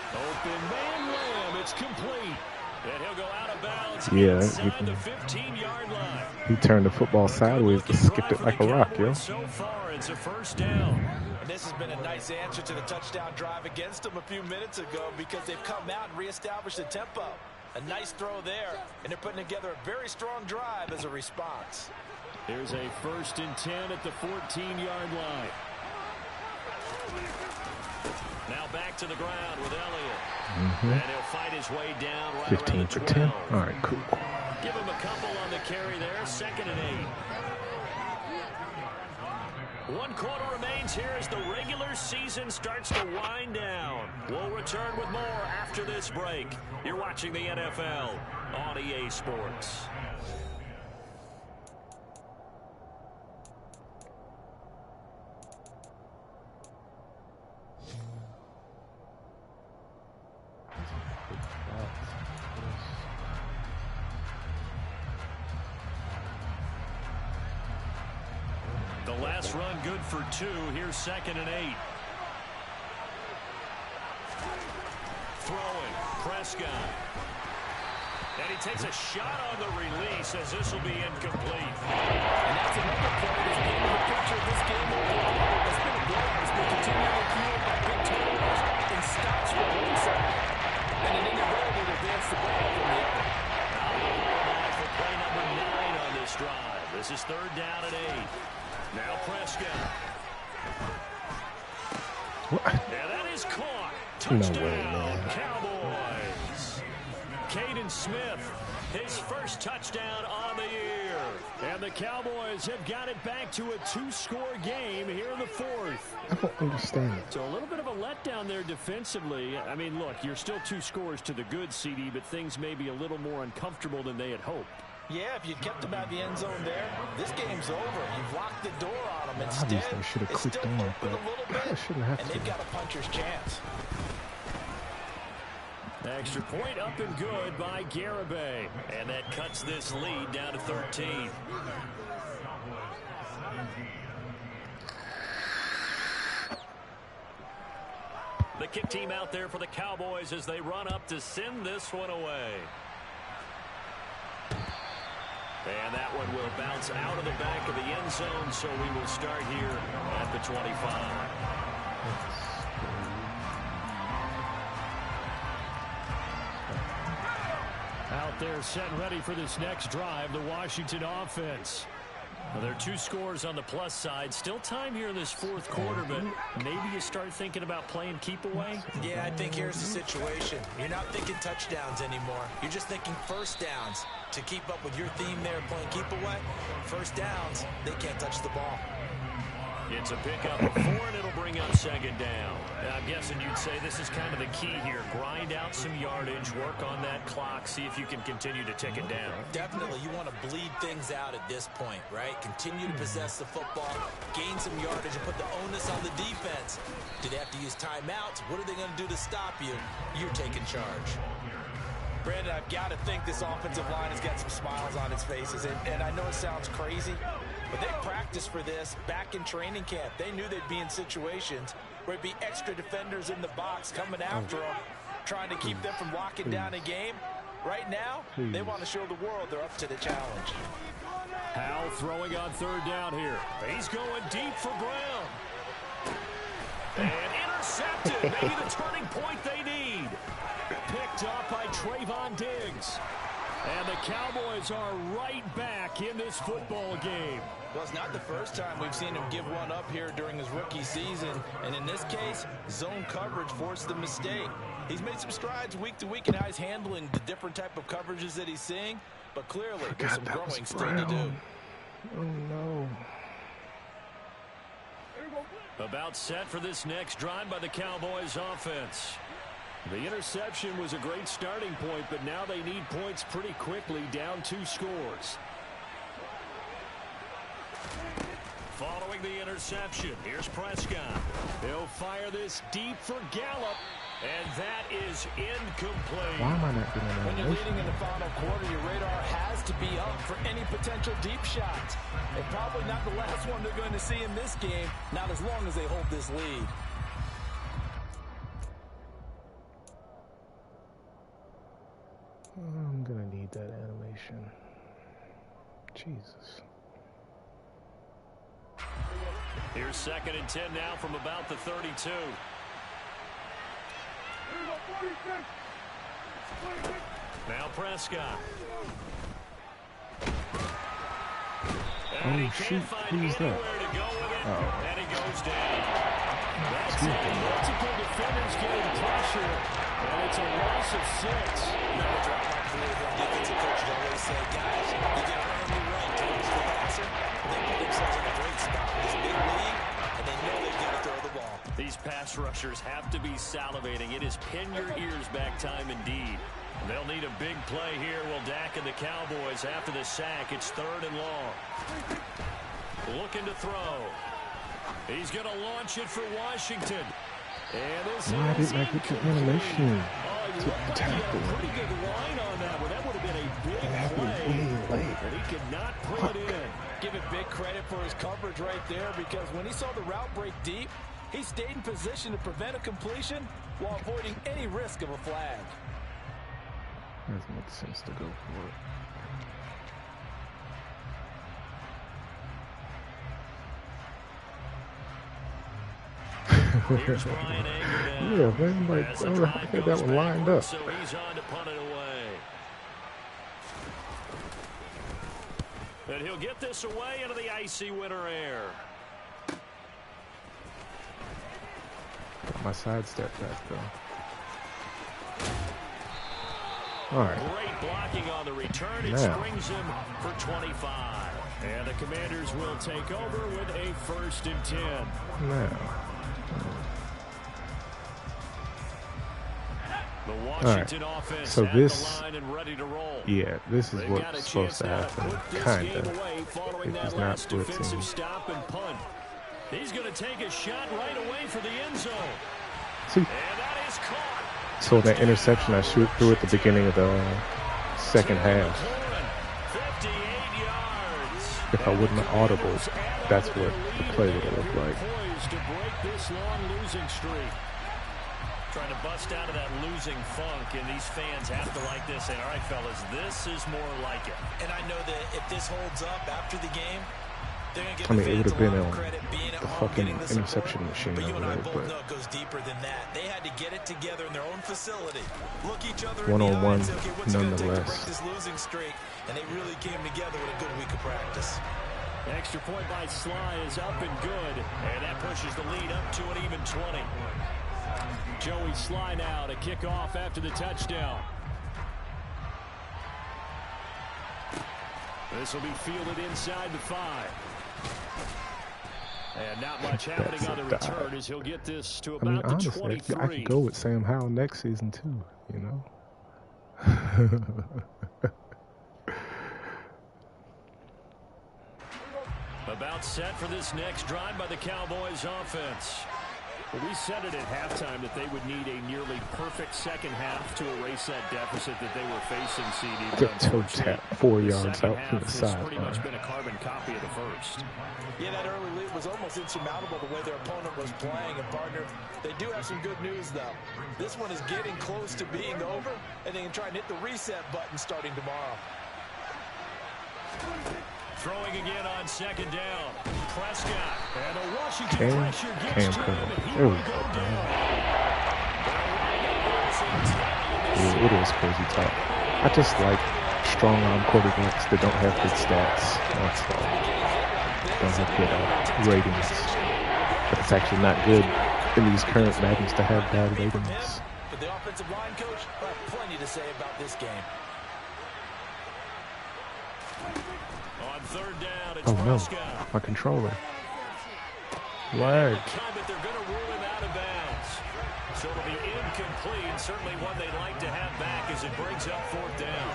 Open man lamb. It's complete. And he'll go out of bounds inside the 15-yard line. He turned the football sideways and skipped it like a rock, yo. So far, it's a first down. And this has been a nice answer to the touchdown drive against them a few minutes ago, because they've come out and reestablished the tempo. A nice throw there, and they're putting together a very strong drive as a response. There's a 1st and 10 at the 14-yard line. Now back to the ground with Elliott. And he'll fight his way down right 15 for 10. All right, cool. Give him a couple on the carry there. 2nd and 8. 1 quarter remains here as the regular season starts to wind down. We'll return with more after this break. You're watching the NFL on EA Sports. The last run good for 2. Here's 2nd and 8. Throwing. Prescott. And he takes a shot on the release as this will be incomplete. And that's another play that's been in the picture of this game overall. It's been a blowout. It's been continuing Prescott. What? And that is caught. Touchdown, No way, man. Cowboys. Caden Smith, his first touchdown on the year. And the Cowboys have got it back to a 2-score game here in the fourth. I don't understand it. So a little bit of a letdown there defensively. I mean, look, you're still 2 scores to the good, CD, but things may be a little more uncomfortable than they had hoped. Yeah, if you kept them out of the end zone there, this game's over. You've locked the door on them. Instead, Obviously, I should have it's clicked still on it, open a but little I bit, shouldn't have and to. they've got a puncher's chance. Extra point up and good by Garibay. And that cuts this lead down to 13. The kick team out there for the Cowboys as they run up to send this one away. And that one will bounce out of the back of the end zone, so we will start here at the 25. Out there set and ready for this next drive, the Washington offense. Well, there are 2 scores on the plus side. Still time here in this fourth quarter, but maybe you start thinking about playing keep away? Yeah, I think here's the situation. You're not thinking touchdowns anymore. You're just thinking first downs. To keep up with your theme there, playing keep away, first downs, they can't touch the ball. It's a pickup of 4, and it'll bring up second down. I'm guessing you'd say this is kind of the key here. Grind out some yardage, work on that clock, see if you can continue to tick it down. Definitely, you want to bleed things out at this point, right? Continue to possess the football, gain some yardage, and put the onus on the defense. Do they have to use timeouts? What are they going to do to stop you? You're taking charge. Brandon, I've got to think this offensive line has got some smiles on its faces, and I know it sounds crazy, but they practiced for this back in training camp. They knew they'd be in situations where it'd be extra defenders in the box coming after them, trying to keep them from locking down a game. Right now, they want to show the world they're up to the challenge. Howell throwing on third down here. He's going deep for Brown. And intercepted. Maybe the turning point they need. Picked up by Trayvon Diggs. And the Cowboys are right back in this football game. Well, it's not the first time we've seen him give one up here during his rookie season. And in this case, zone coverage forced the mistake. He's made some strides week to week in how he's handling the different type of coverages that he's seeing. But clearly, there's some growing still to do. Oh, no. About set for this next drive by the Cowboys offense. The interception was a great starting point, but now they need points pretty quickly, down 2 scores. Following the interception, here's Prescott. He'll fire this deep for Gallup, and that is incomplete. Why am I not doing that? When you're leading in the final quarter, your radar has to be up for any potential deep shots. And probably not the last one they're going to see in this game, not as long as they hold this lead. I'm gonna need that animation. Jesus. Here's 2nd and 10 now from about the 32. Now Prescott. And he can't find anywhere to go with it, and he goes down. That's it. Multiple defenders getting pressure, and it's a loss of 6. Defensive coaches always say, guys, you get brand new right towards the passer. They put themselves in a great spot in this big league, and they know they've got to throw the ball. These pass rushers have to be salivating. It is pin your ears back time indeed. They'll need a big play here. Will Dak and the Cowboys after the sack. It's 3rd and long. Looking to throw. He's going to launch it for Washington. And this Why didn't I get the animation to tackle? Pretty good line on that one. That would have been a big play. And he could not pull it in. Give it big credit for his coverage right there, because when he saw the route break deep, he stayed in position to prevent a completion while avoiding any risk of a flag. Doesn't make sense to go for it. Here's Brian Anger Yeah, man, like, I had that one lined up. So he's on to punt it away. And he'll get this away into the icy winter air. my sidestep back though. All right. Great blocking on the return. It springs him for 25. And the Commanders will take over with a 1st and 10. Now. The Washington offense so at this, the line and ready to roll. Yeah, this is what's supposed to happen, kind of, if he's not blitzing. Stop and punt. He's going to take a shot right away for the end zone. See, and that is caught. So that interception I threw at the beginning of the second half, 58 yards. if I wouldn't have audible, that's what the play would have looked like. Poised to break this long losing streak. Trying to bust out of that losing funk, and these fans have to like this. And all right, fellas, this is more like it. And I know that if this holds up after the game, they're going to give I mean, it would have been on credit being at the home, fucking getting the interception machine But you and I over both there, know it goes deeper than that. They had to get it together in their own facility. Look each other one-on-one, in the eye and say, okay, what's it going to take to nonetheless. break this losing streak? And they really came together with a good week of practice. Extra point by Sly is up and good, and that pushes the lead up to an even 20. Joey Sly now to kick off after the touchdown. This will be fielded inside the 5. And not much happening on the return as he'll get this to about the honestly, 23. I could go with Sam Howell next season too, you know? About set for this next drive by the Cowboys offense. Well, we said it at halftime that they would need a nearly perfect second half to erase that deficit that they were facing, CD. The toe tap 4 yards out from the side. Pretty much been a carbon copy of the first. Yeah, that early lead was almost insurmountable the way their opponent was playing. And, partner, they do have some good news, though. This one is getting close to being over, and they can try and hit the reset button starting tomorrow. Throwing again on second down. Prescott. And a Washington pressure gets to him, and he will go down. Yeah, it is crazy talk. I just like strong-arm quarterbacks that don't have good stats. That's all. Don't have good ratings. But it's actually not good in these current Maddens to have bad ratings. But the offensive line coach will have plenty to say about this game. On third down, it's Oh no, Prescott. my controller. They're Lag. going to rule him out of bounds. So it'll be incomplete, certainly one they'd like to have back as it brings up fourth down.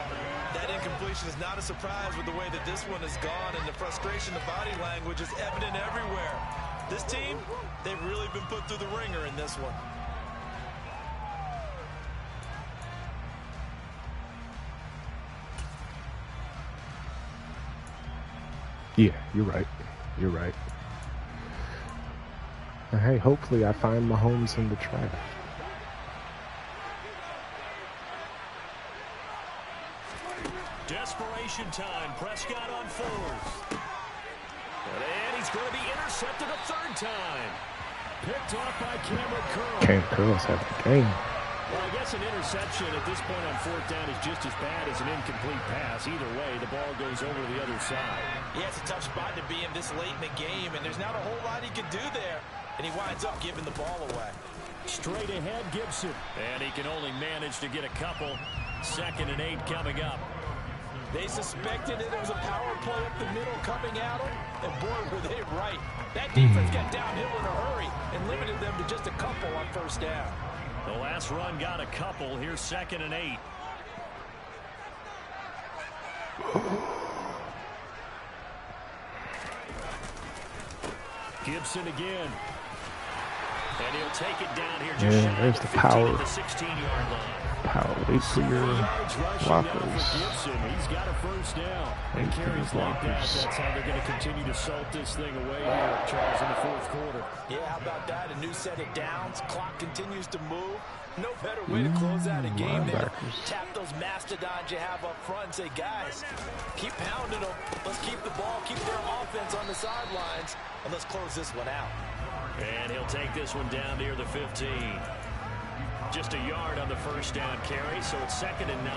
That incompletion is not a surprise with the way that this one has gone, and the frustration, the body language is evident everywhere. This team, they've really been put through the ringer in this one. Yeah, you're right. You're right. And hey, hopefully I find Mahomes in the draft. Desperation time. Prescott on fourth. And he's going to be intercepted a third time. Picked off by Cameron Curl. Cam Curl's having a game. Well, I guess an interception at this point on fourth down is just as bad as an incomplete pass. Either way, the ball goes over to the other side. Yeah, it's a tough spot to be in this late in the game, and there's not a whole lot he can do there. And he winds up giving the ball away. Straight ahead, Gibson. And he can only manage to get a couple. 2nd and 8 coming up. They suspected that it was a power play up the middle coming at them, and boy, were they right. That defense got downhill in a hurry and limited them to just a couple on first down. The last run got a couple. Here's 2nd and 8. Gibson again. And he'll take it down here just shy there's of the 15 power. at the 16-yard line. Power. Wait for your blockers. He's got a first down. And carries like that. That's how they're going to continue to salt this thing away here, Charles, in the fourth quarter. Yeah, how about that? A new set of downs. Clock continues to move. No better way to close out a game than to tap those mastodons you have up front and say, guys, keep pounding them. Let's keep the ball, keep their offense on the sidelines, and let's close this one out. And he'll take this one down near the 15. Just a yard on the first down carry, so it's 2nd and 9.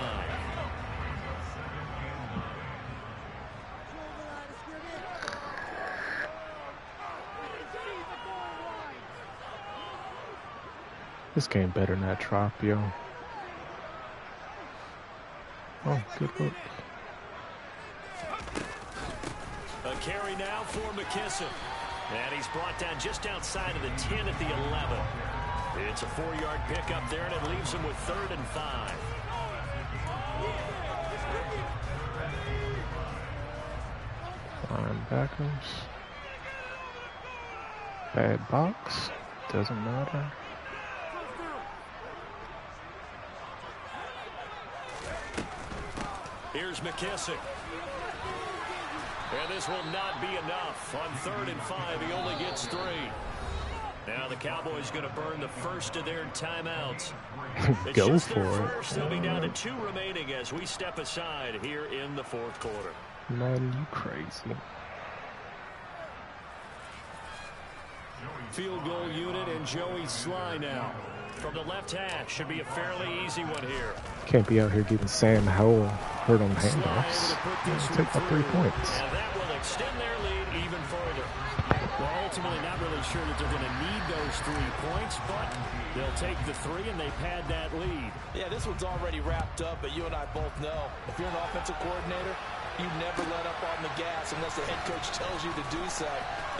This game better not drop, yo. Oh, good look. A carry now for McKissick. And he's brought down just outside of the 10 at the 11. It's a 4-yard pickup there, and it leaves him with 3rd and 5. Linebackers. Bad box. Doesn't matter. Here's McKissick. And this will not be enough. On 3rd and 5, he only gets 3. Now the Cowboys going to burn the first of their timeouts. Go for it. First. They'll be down to 2 remaining as we step aside here in the 4th quarter. Man, you crazy. Field goal unit and Joey Sly now. From the left hash, should be a fairly easy one here. Can't be out here getting Sam Howell hurt on handoffs. Take my 3 points. And that will extend their lead even further. Well, ultimately not really sure that they're going to need those 3 points, but they'll take the 3 and they pad that lead. Yeah, this one's already wrapped up, but you and I both know if you're an offensive coordinator, you never let up on the gas unless the head coach tells you to do so.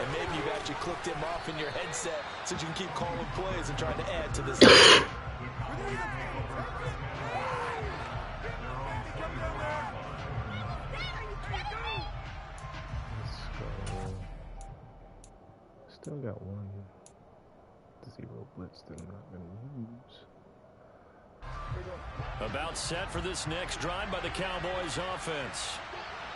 And maybe you've actually clicked him off in your headset so you can keep calling plays and trying to add to this. Let's go. Still got 1-0 blitz that I'm not going to use. About set for this next drive by the Cowboys offense.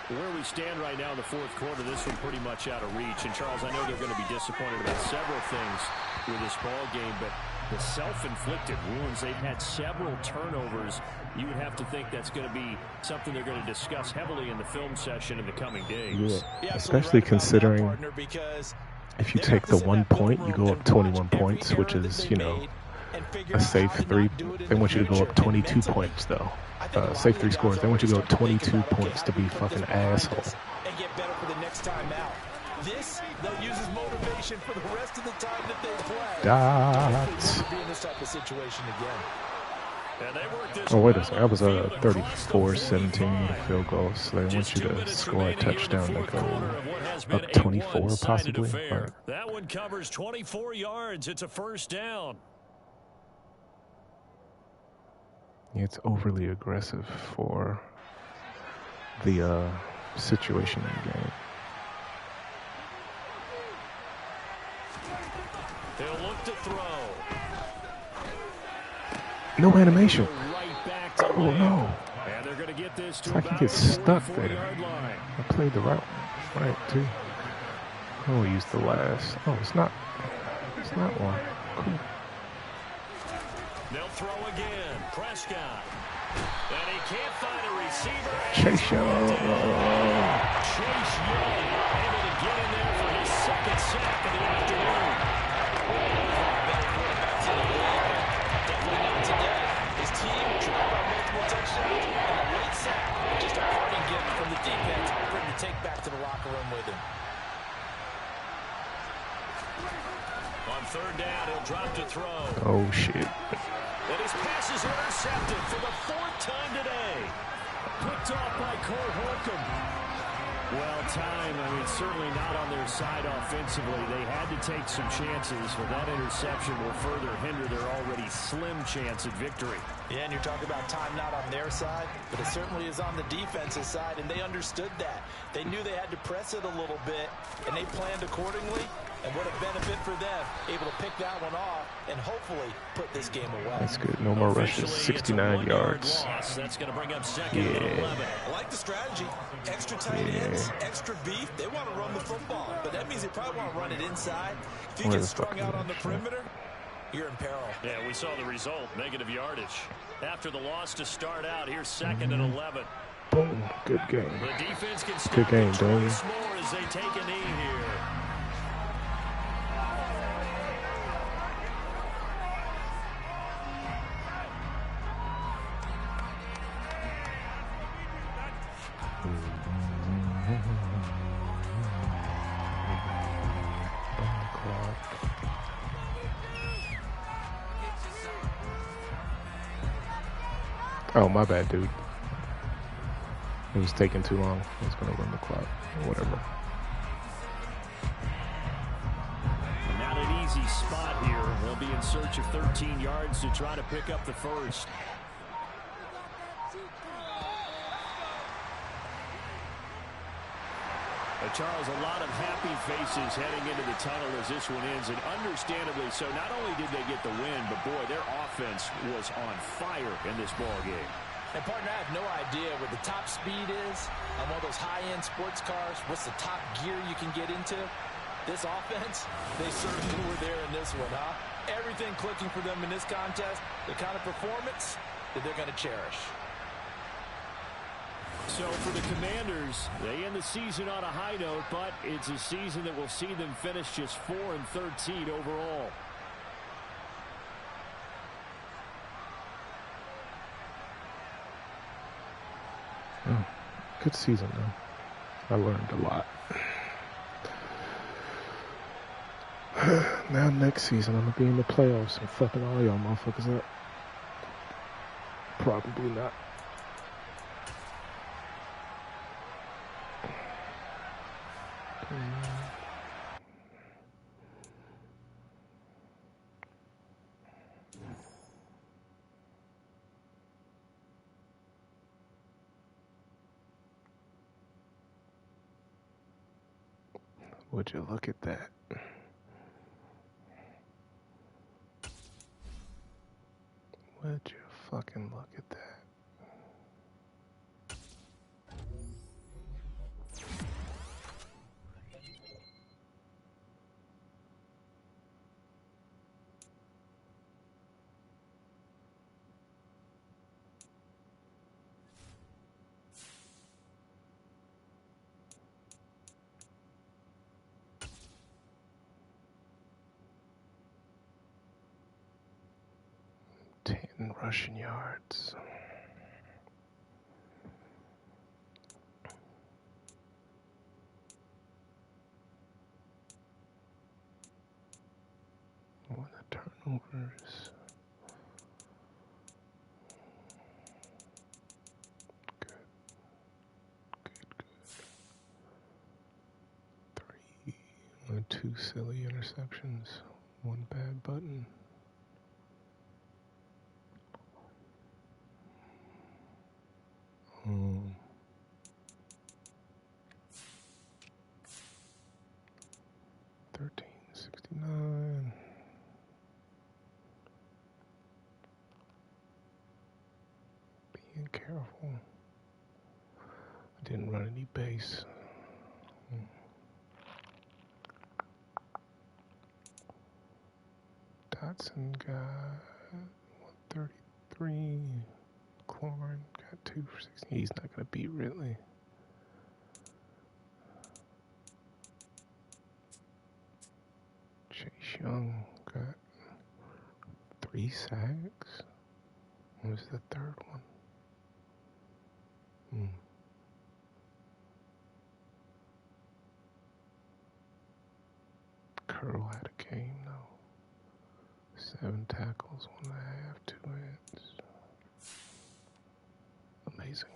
Where we stand right now in the 4th quarter, this one pretty much out of reach. And, Charles, I know they're going to be disappointed about several things with this ball game, but the self-inflicted wounds, they've had several turnovers. You would have to think that's going to be something they're going to discuss heavily in the film session in the coming days. Yeah, especially considering if you take the 1 point, you go up 21 points, which is, you know, a safe 3. They want you to go up 22 points, though. Safe 3 scores. They want you to go up 22 points to be fucking asshole. And get better for the next time out. This, they'll use as motivation for the rest of the time that they play. Dots. Be in this type of situation again. Oh, wait a second. That was a 34-17 field goal. So they want you to score a touchdown to go up 24, possibly. That one covers 24 yards. It's a 1st down. It's overly aggressive for the situation in the game. They'll look to throw. No animation. Right back to Oh no. And they're going to get this to it's like he gets stuck there. I played the right too. Oh, we used the last. Oh, it's not one. Cool. They'll throw again. Prescott. And he can't find a receiver. Chase Young. Chase Young able to get in there for his 2nd sack of the afternoon. Definitely not today. His team tried on multiple touchdowns and a late sack. Just a parting gift from the defense for him to take back to the locker room with him. On 3rd down, he'll drop to throw. Oh shit. And his pass is intercepted for the 4th time today. Picked off by Cole Holcomb. Well, time, I mean, certainly not on their side offensively. They had to take some chances, but that interception will further hinder their already slim chance at victory. Yeah, and you're talking about time not on their side, but it certainly is on the defensive side, and they understood that. They knew they had to press it a little bit, and they planned accordingly. And what a benefit for them, able to pick that one off and hopefully put this game away. That's good. No more rushes. 69 yards. That's going to bring up 2nd and 11. I like the strategy. Extra tight ends, extra beef. They want to run the football, but that means they probably want to run it inside. If you get strung out on the perimeter, you're in peril. Yeah, we saw the result. Negative yardage. After the loss to start out, here's 2nd and 11. Boom. Good game. The defense can Good game, Dwayne. more as they take a knee here. Oh, my bad, dude. It was taking too long. I was going to run the clock or whatever. Not an easy spot here. They'll be in search of 13 yards to try to pick up the first. Charles, a lot of happy faces heading into the tunnel as this one ends, and understandably so. Not only did they get the win, but boy, their offense was on fire in this ball game. And partner, I have no idea what the top speed is on one of those high-end sports cars. What's the top gear you can get into? This offense, they certainly were there in this one, huh? Everything clicking for them in this contest, the kind of performance that they're going to cherish. So for the Commanders, they end the season on a high note, but it's a season that will see them finish just 4-13 overall. Oh, good season, though. I learned a lot. Now next season, I'm going to be in the playoffs and fucking all y'all motherfuckers up. Probably not. Would you look at that? Would you fucking look at that? Rushing yards. What the turnovers? Good. Good. 2 silly interceptions. 1 bad button. Hmm. 1369. Being careful. I didn't run any base. Dotson got 133. Clorn got 2 for 16. He's not gonna beat Ridley. Chase Young got 3 sacks. What was the third one? Curl had a game though. 7 tackles, 1.5, 2 hits. Amazing.